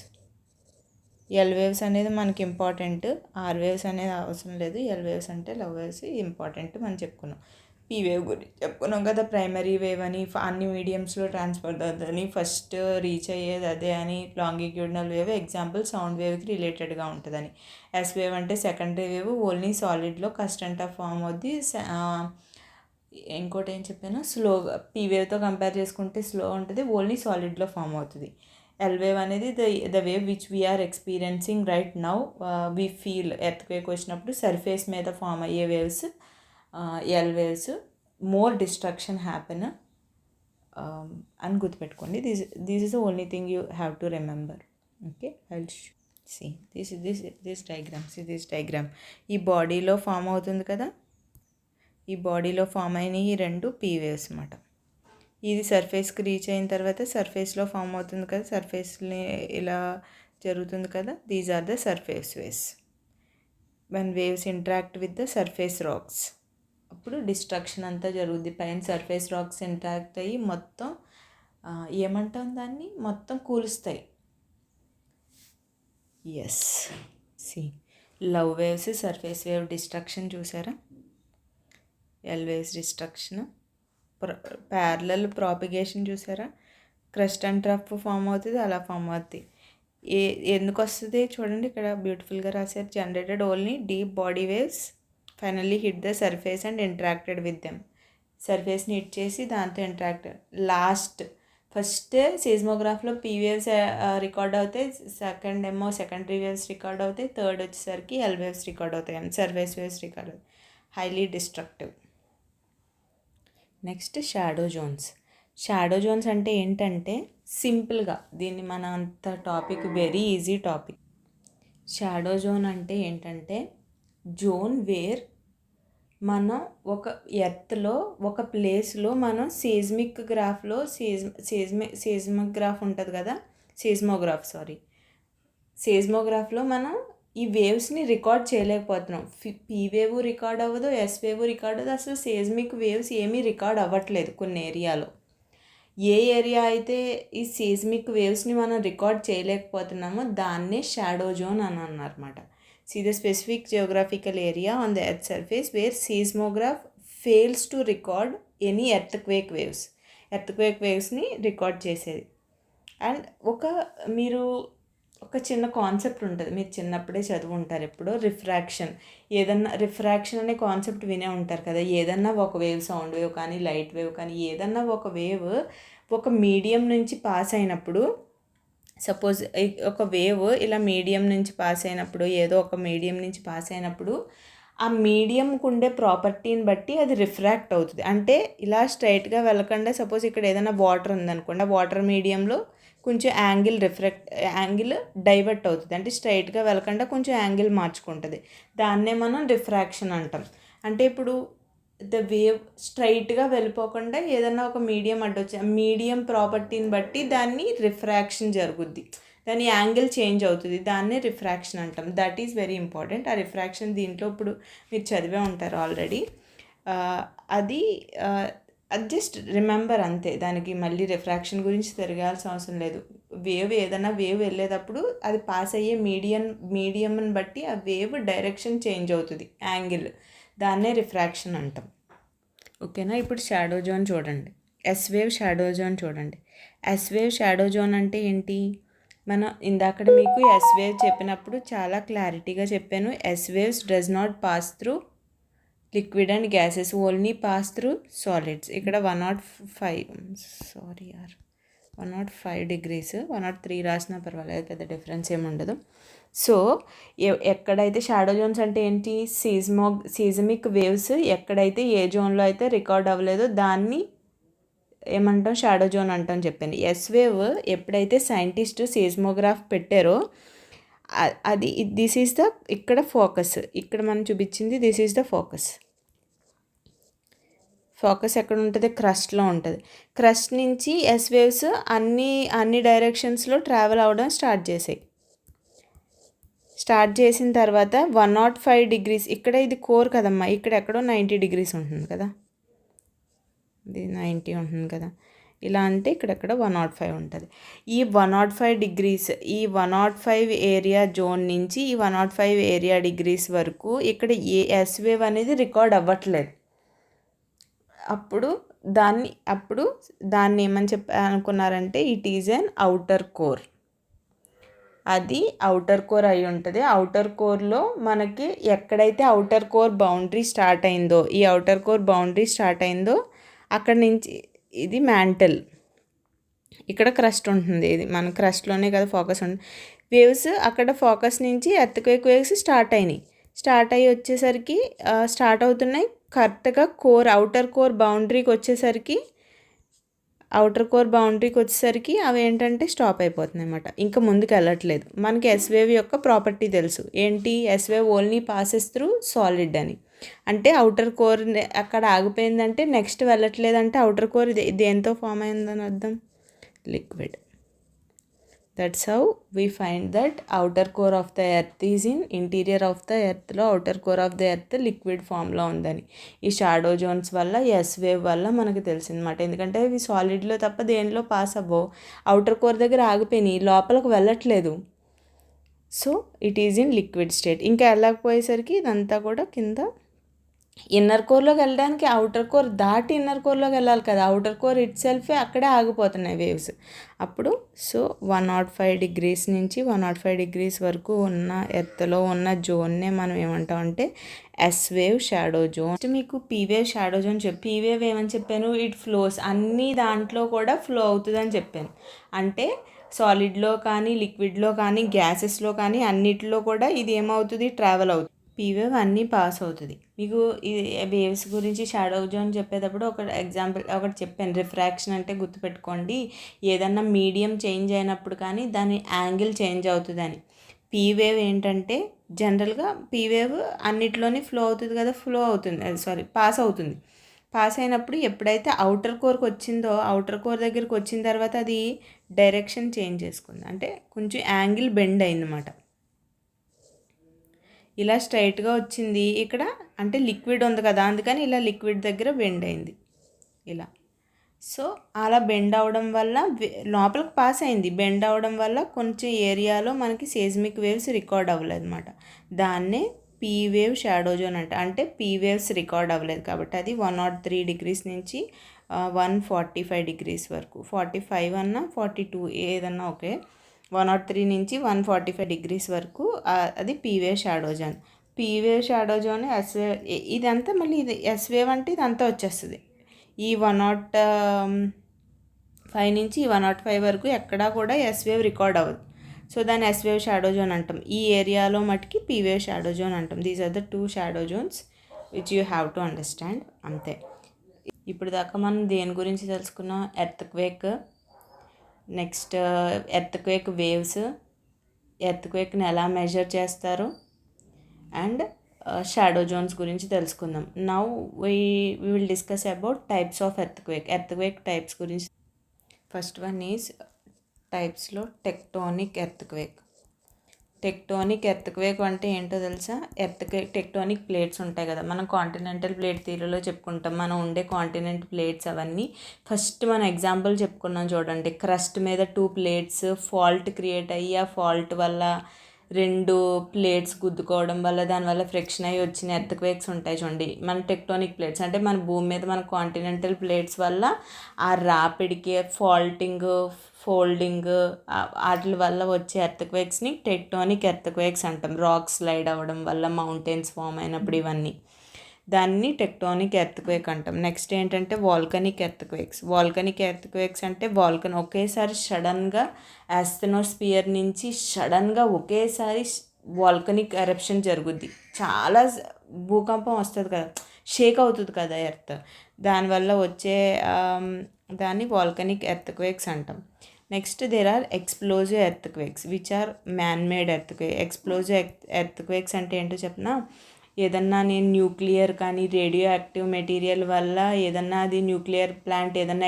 L waves అనేది మనకి ఇంపార్టెంట్, ఆర్ వేవ్స్ అనేది అవసరం లేదు. ఎల్ వేవ్స్ అంటే లవ్ వేవ్స్ ఇంపార్టెంట్ మనం చెప్పుకున్నాం. పీ వేవ్ గురించి చెప్పుకున్నాం కదా, ప్రైమరీ వేవ్ అని, అన్ని మీడియంస్లో ట్రాన్స్ఫర్ అవుతుందని, ఫస్ట్ రీచ్ అయ్యేది అదే అని. లాంగిట్యూడినల్ వేవ్ ఎగ్జాంపుల్ సౌండ్ వేవ్కి రిలేటెడ్గా ఉంటుందని. ఎస్ వేవ్ అంటే సెకండరీ వేవ్, ఓన్లీ సాలిడ్లో కస్టెంట్ ఆఫ్ ఫామ్ అవుద్ది. ఇంకోటి ఏం చెప్పాను, స్లోగా పీ వేవ్తో కంపేర్ చేసుకుంటే స్లో ఉంటుంది, ఓన్లీ సాలిడ్లో ఫామ్ అవుతుంది. ఎల్ వేవ్ అనేది the wave which we are experiencing right now. We feel earthquake వచ్చినప్పుడు సర్ఫేస్ మీద ఫామ్ అయ్యే waves L waves. More destruction happen అని గుర్తుపెట్టుకోండి. This is the only thing you have to remember. Okay, I'll see this diagram. ఈ బాడీలో form అవుతుంది కదా, ఈ బాడీలో ఫామ్ అయిన ఈ 2 పీ వేవ్స్ అన్నమాట. ఇది సర్ఫేస్కి రీచ్ అయిన తర్వాత సర్ఫేస్లో ఫామ్ అవుతుంది కదా, సర్ఫేస్ని ఇలా జరుగుతుంది కదా. These are the surface waves. When waves interact with the surface rocks, అప్పుడు డిస్ట్రక్షన్ అంతా జరుగుద్ది. పైన సర్ఫేస్ రాక్స్ ఇంటరాక్ట్ అయ్యి మొత్తం ఏమంటాం దాన్ని, మొత్తం కూలుస్తాయి. Yes, see Love waves, surface wave destruction చూసారా. L waves destruction, parallel propagation చూసారా. క్రస్ట్ అండ్ ట్రఫ్ ఫామ్ అవుతుంది, అలా ఫామ్ అవుతుంది. ఎందుకు వస్తుంది చూడండి, ఇక్కడ బ్యూటిఫుల్గా రాశారు. Generated only deep body waves finally hit the surface and interacted with them. సర్ఫేస్ని హిట్ చేసి దాంతో ఇంటరాక్ట్. ఫస్ట్ సీస్మోగ్రాఫ్లో పీ వేవ్స్ రికార్డ్ అవుతాయి, సెకండరీ వేవ్స్ రికార్డ్ అవుతాయి, థర్డ్ వచ్చేసరికి ఎల్ వేవ్స్ రికార్డ్ అవుతాయి, సర్ఫేస్ వేవ్స్ రికార్డ్ అవుతాయి. Highly destructive. Next shadow zones అంటే ఏంటంటే సింపుల్గా దీన్ని మన అంత topic very easy topic. Shadow zone అంటే ఏంటంటే జోన్ వేర్ మనం ఒక ఎర్త్లో ఒక ప్లేస్లో మనం సీస్మిక్ గ్రాఫ్లో సీస్మోగ్రాఫ్ ఉంటుంది కదా, సీస్మోగ్రాఫ్లో మనం ఈ వేవ్స్ని రికార్డ్ చేయలేకపోతున్నాం. పీ వేవ్ రికార్డ్ అవ్వదు, ఎస్ వేవ్ రికార్డ్ అవ్వదు, అసలు సీస్మిక్ వేవ్స్ ఏమీ రికార్డ్ అవ్వట్లేదు కొన్ని ఏరియాలో. ఏ ఏరియా అయితే ఈ సీస్మిక్ వేవ్స్ని మనం రికార్డ్ చేయలేకపోతున్నామో దాన్నే షాడో జోన్ అని అన్నారన్నమాట. See the specific geographical area on the Earth's surface where seismograph fails to record any earthquake వేవ్స్ని రికార్డ్ చేసేది. అండ్ మీరు ఒక చిన్న కాన్సెప్ట్ ఉంటుంది, మీరు చిన్నప్పుడే చదువు ఉంటారు ఎప్పుడో, రిఫ్రాక్షన్ అనే కాన్సెప్ట్ వినే ఉంటారు కదా. ఏదన్నా ఒక వేవ్, సౌండ్ వేవ్ కానీ లైట్ వేవ్ కానీ ఏదన్నా ఒక వేవ్ ఒక మీడియం నుంచి పాస్ అయినప్పుడు, సపోజ్ ఒక వేవ్ ఇలా మీడియం నుంచి పాస్ అయినప్పుడు, ఏదో ఒక మీడియం నుంచి పాస్ అయినప్పుడు ఆ మీడియంకు ఉండే ప్రాపర్టీని బట్టి అది రిఫ్రాక్ట్ అవుతుంది. అంటే ఇలా స్ట్రైట్గా వెళ్ళకుండా, సపోజ్ ఇక్కడ ఏదైనా వాటర్ ఉందనుకోండి, ఆ వాటర్ మీడియంలో కొంచెం యాంగిల్ డైవర్ట్ అవుతుంది. అంటే స్ట్రైట్గా వెళ్ళకుండా కొంచెం యాంగిల్ మార్చుకుంటుంది. దాన్నే మనం రిఫ్రాక్షన్ అంటాం. అంటే ఇప్పుడు వేవ్ స్ట్రైట్గా వెళ్ళిపోకుండా ఏదన్నా ఒక మీడియం అడ్డొచ్చి ఆ మీడియం ప్రాపర్టీని బట్టి దాన్ని రిఫ్రాక్షన్ జరుగుద్ది, దాని యాంగిల్ చేంజ్ అవుతుంది. దాన్నే రిఫ్రాక్షన్ అంటాం. That is very important. ఆ రిఫ్రాక్షన్ దీంట్లో ఇప్పుడు మీరు చదివే ఉంటారు ఆల్రెడీ. అది జస్ట్ రిమెంబర్ అంతే. దానికి మళ్ళీ రిఫ్రాక్షన్ గురించి తిరగాల్సిన అవసరం లేదు. ఏదైనా వేవ్ వెళ్ళేటప్పుడు అది పాస్ అయ్యే మీడియంని బట్టి ఆ వేవ్ డైరెక్షన్ చేంజ్ అవుతుంది, యాంగిల్. దాన్నే రిఫ్రాక్షన్ అంటాం. ఓకేనా. ఇప్పుడు షాడో జోన్ చూడండి. ఎస్ వేవ్ షాడో జోన్ చూడండి. ఎస్ వేవ్ షాడో జోన్ అంటే ఏంటి? మనం ఇందాక మీకు ఎస్ వేవ్ చెప్పినప్పుడు చాలా క్లారిటీగా చెప్పాను. Yes waves does not pass through liquid and gases, only pass through solids. ఇక్కడ 105 డిగ్రీస్, 103 రాసినా పర్వాలేదు, పెద్ద డిఫరెన్స్ ఏమి ఉండదు. సో ఎక్కడైతే షాడో జోన్స్ అంటే ఏంటి? సీజమిక్ వేవ్స్ ఎక్కడైతే ఏ జోన్లో అయితే రికార్డ్ అవ్వలేదో దాన్ని ఏమంటాం? షాడో జోన్ అంటాం చెప్పాను. ఎస్ వేవ్ ఎప్పుడైతే సైంటిస్ట్ సీజ్మోగ్రాఫ్ పెట్టారో అది దిస్ ఈజ్ ద ఇక్కడ ఫోకస్, ఇక్కడ మనం చూపించింది దిస్ ఈజ్ ద ఫోకస్ ఎక్కడ ఉంటుంది? క్రస్ట్లో ఉంటుంది. క్రస్ట్ నుంచి ఎస్ వేవ్స్ అన్ని డైరెక్షన్స్లో ట్రావెల్ అవ్వడం స్టార్ట్ చేసిన తర్వాత 105 డిగ్రీస్, ఇక్కడ ఇది కోర్ కదమ్మా, ఇక్కడ ఎక్కడో 90 డిగ్రీస్ ఉంటుంది కదా, ఇది 90 ఉంటుంది కదా, ఇలా అంటే ఇక్కడెక్కడ 105 ఉంటుంది. ఈ 105 డిగ్రీస్, ఈ 105 ఏరియా జోన్ నుంచి ఈ 105 ఏరియా డిగ్రీస్ వరకు ఇక్కడ ఏ ఎస్ వేవ్ అనేది రికార్డ్ అవ్వట్లేదు. అప్పుడు దాన్ని ఏమని అనుకున్నారంటే it is an outer core. అది అవుటర్ కోర్ అయి ఉంటుంది. అవుటర్ కోర్లో మనకి ఎక్కడైతే అవుటర్ కోర్ బౌండరీ స్టార్ట్ అయిందో, ఈ అవుటర్ కోర్ బౌండరీ స్టార్ట్ అయిందో అక్కడి నుంచి ఇది మ్యాంటల్, ఇక్కడ క్రస్ట్ ఉంటుంది. ఇది మన క్రస్ట్లోనే కదా ఫోకస్ ఉంటుంది. వేవ్స్ అక్కడ ఫోకస్ నుంచి ఎర్త్క్వేక్ వేవ్స్ స్టార్ట్ అయ్యి వచ్చేసరికి స్టార్ట్ అవుతున్నాయి కరెక్ట్గా అవుటర్ కోర్ బౌండరీకి వచ్చేసరికి అవి ఏంటంటే స్టాప్ అయిపోతున్నాయి అన్నమాట, ఇంకా ముందుకు వెళ్ళట్లేదు. మనకి ఎస్ వేవ్ యొక్క ప్రాపర్టీ తెలుసు ఏంటి? S wave only passes through solid అని. అంటే అవుటర్ కోర్ అక్కడ ఆగిపోయిందంటే నెక్స్ట్ వెళ్ళట్లేదంటే అవుటర్ కోర్ దేంతో ఫామ్ అయిందని అర్థం? Liquid. That's how we find that outer core of the earth is in interior of the ఎర్త్లో outer core of the earth liquid ఫామ్లో ఉందని. ఈ షాడో జోన్స్ వల్ల, ఎస్ వేవ్ వల్ల మనకు తెలిసిందన్నమాట. ఎందుకంటే ఇవి సాలిడ్లో తప్ప దేనిలో పాస్ అవ్వవు, అవుటర్ కోర్ దగ్గర ఆగిపోయినాయి, లోపలికి వెళ్ళట్లేదు. So it is in liquid state. ఇంకా వెళ్ళకపోయేసరికి ఇదంతా కూడా కింద ఇన్నర్ కోర్లోకి వెళ్ళడానికి అవుటర్ కోర్ దాటి ఇన్నర్ కోర్లోకి వెళ్ళాలి కదా, అవుటర్ కోర్ ఇట్ సెల్ఫే అక్కడే ఆగిపోతున్నాయి వేవ్స్. అప్పుడు 105 డిగ్రీస్ నుంచి 105 డిగ్రీస్ వరకు ఉన్న ఎర్త్లో ఉన్న జోన్నే మనం ఏమంటామంటే ఎస్ వేవ్ షాడో జోన్. మీకు P wave shadow zone P wave ఏమని చెప్పాను? ఇట్ ఫ్లోస్, అన్ని దాంట్లో కూడా ఫ్లో అవుతుందని చెప్పాను. అంటే సాలిడ్లో కానీ లిక్విడ్లో కానీ గ్యాసెస్లో కానీ అన్నిటిలో కూడా ఇది ఏమవుతుంది? ట్రావెల్ అవుతుంది. పీ వేవ్ అన్నీ పాస్ అవుతుంది. మీకు ఈ వేవ్స్ గురించి షాడో జోన్ చెప్పేటప్పుడు ఒక ఎగ్జాంపుల్ ఒకటి చెప్పాను, రిఫ్రాక్షన్ అంటే గుర్తుపెట్టుకోండి, ఏదన్నా మీడియం చేంజ్ అయినప్పుడు కానీ దాని యాంగిల్ చేంజ్ అవుతుందని. పీ వేవ్ ఏంటంటే జనరల్గా పీ వేవ్ అన్నిట్లోని ఫ్లో అవుతుంది కదా, పాస్ అవుతుంది. పాస్ అయినప్పుడు ఎప్పుడైతే అవుటర్ కోర్కి వచ్చిందో, అవుటర్ కోర్ దగ్గరికి వచ్చిన తర్వాత అది డైరెక్షన్ చేంజ్ చేసుకుంది, అంటే కొంచెం యాంగిల్ బెండ్ అయిందన్నమాట. ఇలా స్ట్రైట్గా వచ్చింది ఇక్కడ, అంటే లిక్విడ్ ఉంది కదా అందుకని ఇలా లిక్విడ్ దగ్గర బెండ్ అయింది ఇలా. సో అలా బెండ్ అవడం వల్ల లోపలికి పాస్ అయింది. బెండ్ అవడం వల్ల కొంచెం ఏరియాలో మనకి సేజ్మిక్ వేవ్స్ రికార్డ్ అవ్వలేదు అనమాట. దాన్నే పీ వేవ్ షాడో జోన్ అంటే పీ వేవ్స్ రికార్డ్ అవ్వలేదు కాబట్టి అది 103 డిగ్రీస్ నుంచి 145 డిగ్రీస్ వరకు, 45 అన్నా 42 ఏదన్నా ఓకే, 103 నుంచి 145 డిగ్రీస్ వరకు అది P wave shadow zone. P wave shadow zone S wave ఇదంతా మళ్ళీ ఇది ఎస్ వేవ్ అంటే ఇదంతా వచ్చేస్తుంది. ఈ 105 నుంచి 105 వరకు ఎక్కడా కూడా ఎస్ వేవ్ రికార్డ్ అవ్వదు. సో దాన్ని ఎస్ వేవ్ షాడో జోన్ అంటాం. ఈ ఏరియాలో మటుకి పీ వేవ్ షాడో జోన్ అంటాం. These are the 2 shadow zones which you have to understand. అంతే. ఇప్పుడు దాకా మనం దేని గురించి తెలుసుకున్నాం? ఎర్త్క్వేక్, నెక్స్ట్ ఎర్త్క్వేక్ వేవ్స్, ఎర్త్క్వేక్ని ఎలా మెజర్ చేస్తారు, అండ్ షాడో జోన్స్ గురించి తెలుసుకుందాం. Now we will discuss about types of earthquake types గురించి. ఫస్ట్ వన్ ఈజ్ టైప్స్లో టెక్టోనిక్ ఎర్త్క్వేక్. టెక్టోనిక్ ఎర్త్క్వేక్ అంటే ఏంటో తెలుసా? టెక్టోనిక్ ప్లేట్స్ ఉంటాయి కదా, మనం కాంటినెంటల్ ప్లేట్ థియరీలో చెప్పుకుంటాం. మనం ఉండే కాంటినెంట్ ప్లేట్స్ అవన్నీ ఫస్ట్ మనం ఎగ్జాంపుల్ చెప్పుకున్నాం చూడండి. క్రస్ట్ మీద 2 ప్లేట్స్ ఫాల్ట్ క్రియేట్ అయ్యి ఆ ఫాల్ట్ వల్ల 2 ప్లేట్స్ గుద్దుకోవడం వల్ల దానివల్ల ఫ్రిక్షన్ అయ్యి వచ్చిన ఎర్త్క్వేక్స్ ఉంటాయి చూడండి. మన టెక్టోనిక్ ప్లేట్స్ అంటే మన భూమి మీద మన కాంటినెంటల్ ప్లేట్స్ వల్ల ఆ ర్యాపిడ్కి ఫాల్టింగ్, ఫోల్డింగ్ వాటి వల్ల వచ్చే ఎర్త్క్వేక్స్ని టెక్టోనిక్ ఎర్త్క్వేక్స్ అంటాం. రాక్స్ స్లైడ్ అవ్వడం వల్ల మౌంటైన్స్ ఫామ్ అయినప్పుడు ఇవన్నీ దాన్ని టెక్టోనిక్ ఎర్త్క్వేక్ అంటాం. నెక్స్ట్ ఏంటంటే వాల్కనిక్ ఎర్త్క్వేక్స్ అంటే ఒకేసారి సడన్గా ఆస్థెనోస్ఫియర్ నుంచి సడన్గా ఒకేసారి వాల్కనిక్ ఎరప్షన్ జరుగుద్ది. చాలా భూకంపం వస్తుంది కదా, షేక్ అవుతుంది కదా ఎర్త్, దానివల్ల వచ్చే దాన్ని వాల్కనిక్ ఎర్త్క్వేక్స్ అంటాం. Next there are explosive earthquakes which are man made explosive earthquakes అంటే ఏంటో చెప్పినా, ఏదన్నా నేను న్యూక్లియర్ కానీ రేడియో యాక్టివ్ మెటీరియల్ వల్ల ఏదన్నా అది న్యూక్లియర్ ప్లాంట్ ఏదన్నా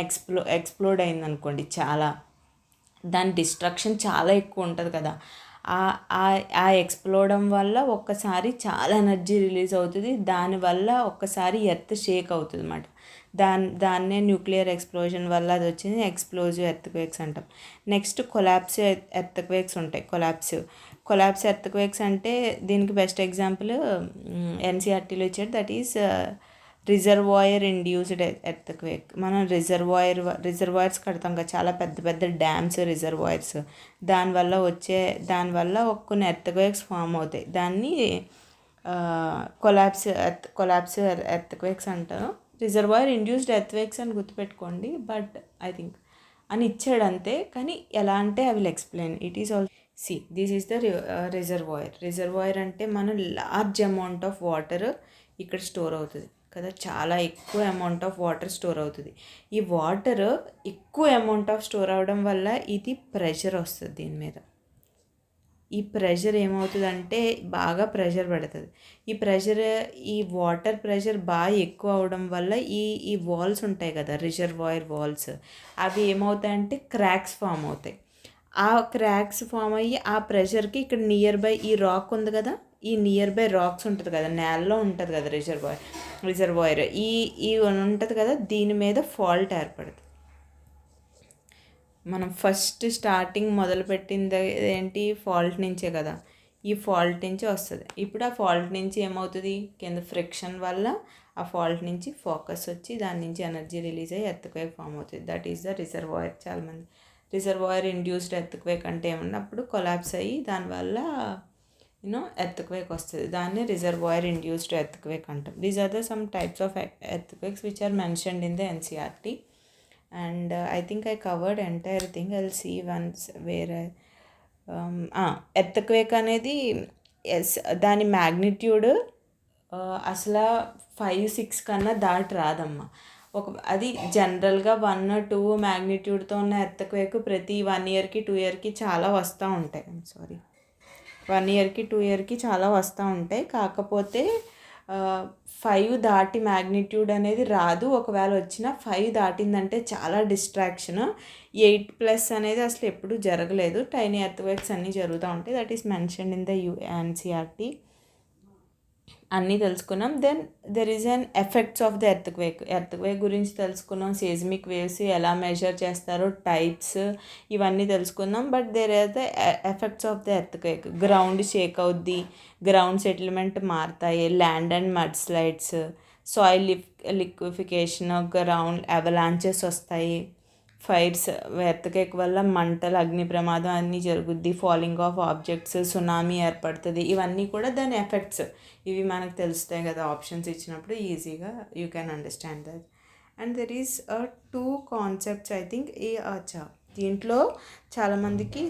ఎక్స్ప్లోడ్ అయిందనుకోండి, చాలా దాని డిస్ట్రక్షన్ చాలా ఎక్కువ ఉంటుంది కదా, ఆ ఎక్స్ప్లోడం వల్ల ఒక్కసారి చాలా ఎనర్జీ రిలీజ్ అవుతుంది. దానివల్ల ఒక్కసారి ఎర్త్ షేక్ అవుతుంది అన్నమాట. దాన్నే న్యూక్లియర్ ఎక్స్ప్లోజన్ వల్ల అది వచ్చింది ఎక్స్ప్లోజివ్ ఎర్త్క్వేక్స్ అంటాం. నెక్స్ట్ కొలాప్సివ్ ఎర్త్క్వేక్స్ ఉంటాయి. కొలాప్స్ ఎర్త్క్వేక్స్ అంటే దీనికి బెస్ట్ ఎగ్జాంపుల్ ఎన్సీఆర్టీలో ఇచ్చాడు, that is reservoir induced earthquake. మనం రిజర్వాయర్స్ కడతాం కదా, చాలా పెద్ద పెద్ద డ్యామ్స్, రిజర్వాయర్స్, దానివల్ల కొన్ని ఎర్త్క్వేక్స్ ఫామ్ అవుతాయి. దాన్ని కొలాప్స్ ఎర్త్క్వేక్స్ అంటారు. రిజర్వాయర్ ఇండ్యూస్డ్ ఎర్త్క్వేక్స్ అని గుర్తుపెట్టుకోండి, బట్ ఐ థింక్ అని ఇచ్చాడు అంతే. కానీ ఎలా అంటే I will explain. It is all this is the reservoir అంటే మనం లార్జ్ అమౌంట్ ఆఫ్ వాటర్ ఇక్కడ స్టోర్ అవుతుంది కదా, చాలా ఎక్కువ అమౌంట్ ఆఫ్ వాటర్ స్టోర్ అవుతుంది. ఈ వాటర్ ఎక్కువ అమౌంట్ ఆఫ్ స్టోర్ అవ్వడం వల్ల ఇది ప్రెషర్ వస్తుంది దీని మీద. ఈ ప్రెషర్ ఏమవుతుందంటే బాగా ప్రెషర్ పడుతుంది. ఈ వాటర్ ప్రెషర్ బాగా ఎక్కువ అవడం వల్ల ఈ వాల్స్ ఉంటాయి కదా, రిజర్వాయర్ వాల్స్, అవి ఏమవుతాయంటే క్రాక్స్ ఫామ్ అవుతాయి. ఆ క్రాక్స్ ఫామ్ అయ్యి ఆ ప్రెషర్కి ఇక్కడ నియర్ బై ఈ రాక్ ఉంది కదా, ఈ నియర్ బై రాక్స్ ఉంటుంది కదా, నేలలో ఉంటుంది కదా రిజర్వాయర్ ఈ ఉంటుంది కదా, దీని మీద ఫాల్ట్ ఏర్పడుతుంది. మనం ఫస్ట్ స్టార్టింగ్ మొదలుపెట్టింది ఏంటి? ఫాల్ట్ నుంచే కదా, ఈ ఫాల్ట్ నుంచి వస్తుంది. ఇప్పుడు ఆ ఫాల్ట్ నుంచి ఏమవుతుంది, కింద ఫ్రిక్షన్ వల్ల ఆ ఫాల్ట్ నుంచి ఫోకస్ వచ్చి దాని నుంచి ఎనర్జీ రిలీజ్ అయ్యి ఎర్త్క్వేక్ ఫామ్ అవుతుంది. That is the reservoir. చాలామంది రిజర్వాయర్ ఇండ్యూస్డ్ ఎర్త్క్వేక్ అంటే ఏమన్నప్పుడు కొలాప్స్ అయ్యి దానివల్ల ఎర్త్క్వేక్ వస్తుంది. దాన్ని రిజర్వాయర్ ఇండ్యూస్డ్ ఎర్త్క్వేక్ అంటాం. These are the some types of earthquakes which are mentioned in the NCERT. And I think I covered entire thing. I'll see once where earthquake అనేది దాని magnitude అసలు 5-6 కన్నా దాటి రాదమ్మా. అది జనరల్గా 1-2 మ్యాగ్నిట్యూడ్తో ఉన్న ఎర్త్క్వేక్ ప్రతి 1 ఇయర్కి 2 ఇయర్కి చాలా వస్తూ ఉంటాయి. 1 ఇయర్కి 2 ఇయర్కి చాలా వస్తూ ఉంటాయి. కాకపోతే 5 దాటి మ్యాగ్నిట్యూడ్ అనేది రాదు. ఒకవేళ వచ్చినా 5 దాటిందంటే చాలా డిస్ట్రాక్షన్. 8+ అనేది అసలు ఎప్పుడూ జరగలేదు. టైనీ ఎర్త్క్వేక్స్ అన్నీ జరుగుతూ ఉంటాయి. That is mentioned in the NCERT. అన్నీ తెలుసుకున్నాం. Then there is an effects of the earthquake గురించి తెలుసుకున్నాం. సేజ్మిక్ వేవ్స్ ఎలా మెజర్ చేస్తారో, టైప్స్, ఇవన్నీ తెలుసుకున్నాం. But there are the effects of the earthquake. Ground shake అవుద్ది, గ్రౌండ్ సెటిల్మెంట్ మారుతాయి, land and mud slides, soil liquefaction, ground avalanches వస్తాయి, fires, earthquake వల్ల మంటలు, అగ్ని ప్రమాదం అన్నీ జరుగుద్ది, ఫాలింగ్ ఆఫ్ ఆబ్జెక్ట్స్, సునామీ ఏర్పడుతుంది. ఇవన్నీ కూడా దాని ఎఫెక్ట్స్. ఇవి మనకు తెలుస్తాయి కదా ఆప్షన్స్ ఇచ్చినప్పుడు, ఈజీగా you can understand that. And there is two concepts I think. దీంట్లో చాలామందికి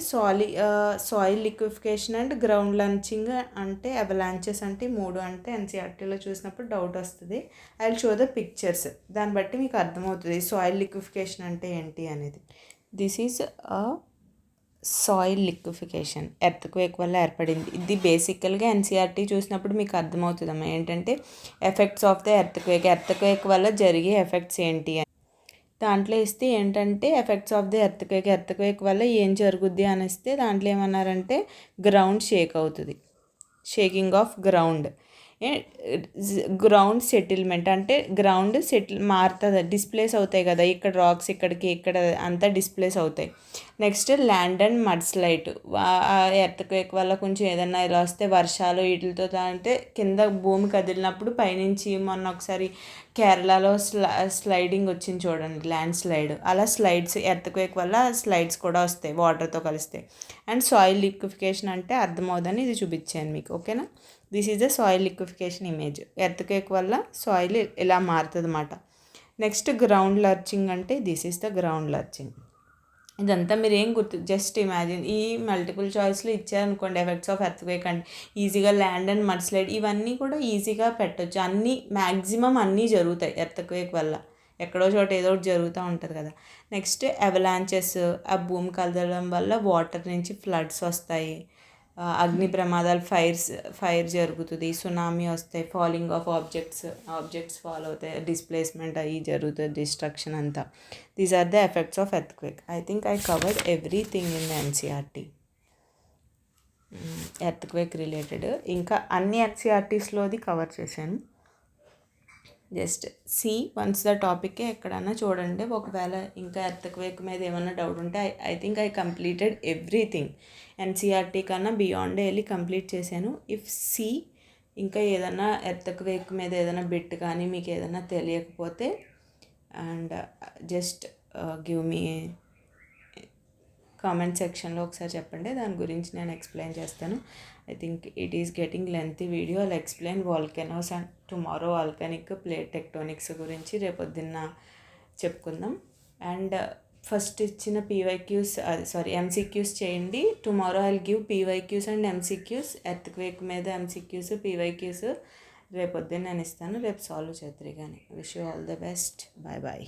సాయిల్ లిక్విఫికేషన్ అండ్ గ్రౌండ్ లంచింగ్ అంటే అవలాంచెస్ అంటే 3 అంటే ఎన్సీఆర్టీలో చూసినప్పుడు డౌట్ వస్తుంది. I will show the pictures, దాన్ని బట్టి మీకు అర్థమవుతుంది సాయిల్ లిక్విఫికేషన్ అంటే ఏంటి అనేది. This is soil liquefaction earthquake వల్ల ఏర్పడింది. ఇది బేసికల్గా ఎన్సీఆర్టీ చూసినప్పుడు మీకు అర్థమవుతుందమ్మా ఏంటంటే ఎఫెక్ట్స్ ఆఫ్ ద ఎర్త్క్వేక్ వల్ల జరిగే ఎఫెక్ట్స్ ఏంటి అని. దాంట్లో ఇస్తే ఏంటంటే ఎఫెక్ట్స్ ఆఫ్ ది ఎర్త్క్వేక్ వల్ల ఏం జరుగుద్ది అని ఇస్తే దాంట్లో ఏమన్నారంటే గ్రౌండ్ షేక్ అవుతుంది, shaking of ground, ground settlement అంటే గ్రౌండ్ మారుతుంది, డిస్ప్లేస్ అవుతాయి కదా, ఇక్కడ రాక్స్ ఇక్కడికి ఇక్కడ అంతా డిస్ప్లేస్ అవుతాయి. Next land and mud slide, earthquake వల్ల కొంచెం ఏదన్నా ఇలా వస్తే వర్షాలు వీటితో అంటే కింద భూమి కదిలినప్పుడు పైనుంచి మొన్న ఒకసారి కేరళలో స్లైడింగ్ వచ్చింది చూడండి, ల్యాండ్ స్లైడ్, అలా స్లైడ్స్ ఎర్త్క్వేక్ వల్ల స్లైడ్స్ కూడా వస్తాయి వాటర్తో కలిస్తే. అండ్ సాయిల్ లిక్విఫికేషన్ అంటే అర్థమవుదని ఇది చూపించాను మీకు, ఓకేనా. This is the soil liquefaction image. Earthquake వల్ల సాయిల్ ఇలా మారుతుంది అన్నమాట. నెక్స్ట్ గ్రౌండ్ లర్చింగ్ అంటే this is the ground lurching. ఇదంతా మీరు ఏం జస్ట్ ఇమాజిన్, ఈ మల్టిపుల్ చాయిస్లో ఇచ్చారనుకోండి ఎఫెక్ట్స్ ఆఫ్ ఎర్త్క్వేక్ అంటే ఈజీగా ల్యాండ్ అండ్ మడ్ స్లైడ్ ఇవన్నీ కూడా ఈజీగా పెట్టచ్చు. అన్నీ మ్యాక్సిమం అన్నీ జరుగుతాయి ఎర్త్క్వేక్ వల్ల, ఎక్కడో చోట ఏదో ఒకటి జరుగుతూ ఉంటుంది కదా. నెక్స్ట్ అవలాంచెస్, ఆ భూమి కదలడం వల్ల వాటర్ నుంచి ఫ్లడ్స్ వస్తాయి, అగ్ని ప్రమాదాలు, ఫైర్ జరుగుతుంది, సునామీ వస్తాయి, ఫాలింగ్ ఆఫ్ ఆబ్జెక్ట్స్ ఫాల్ అవుతాయి, డిస్ప్లేస్మెంట్ అయ్యి జరుగుతుంది, డిస్ట్రక్షన్ అంతా. These are the effects of earthquake. I think I covered everything in the NCERT earthquake related. ఇంకా అన్ని ఎన్సీఆర్టీస్లోది కవర్ చేశాను. జస్ట్ వన్స్ ద టాపిక్ ఎక్కడన్నా చూడండి. ఒకవేళ ఇంకా ఎర్త్క్వేక్ మీద ఏమన్నా డౌట్ ఉంటే I think I completed everything. NCERT కన్నా బియాండే వెళ్ళి కంప్లీట్ చేశాను. ఇఫ్ ఇంకా ఏదైనా ఎర్త్క్వేక్ మీద ఏదైనా బిట్ కానీ మీకు ఏదైనా తెలియకపోతే అండ్ జస్ట్ గివ్ మీ కామెంట్ సెక్షన్లో ఒకసారి చెప్పండి, దాని గురించి నేను ఎక్స్ప్లెయిన్ చేస్తాను. I think it is getting lengthy video. I'll explain volcanoes and tomorrow volcanic plate tectonics గురించి రేపొద్దున్న చెప్పుకుందాం. అండ్ ఫస్ట్ ఇచ్చిన ఎంసీక్యూస్ చేయండి. Tomorrow I'll give PYQs and MCQs. Earthquake మీద ఎంసీక్యూస్, పీవైక్యూస్ రేపొద్దున్న నేను ఇస్తాను. రేపు సాల్వ్ చేద్దరు కానీ. Wish you all the best. Bye bye.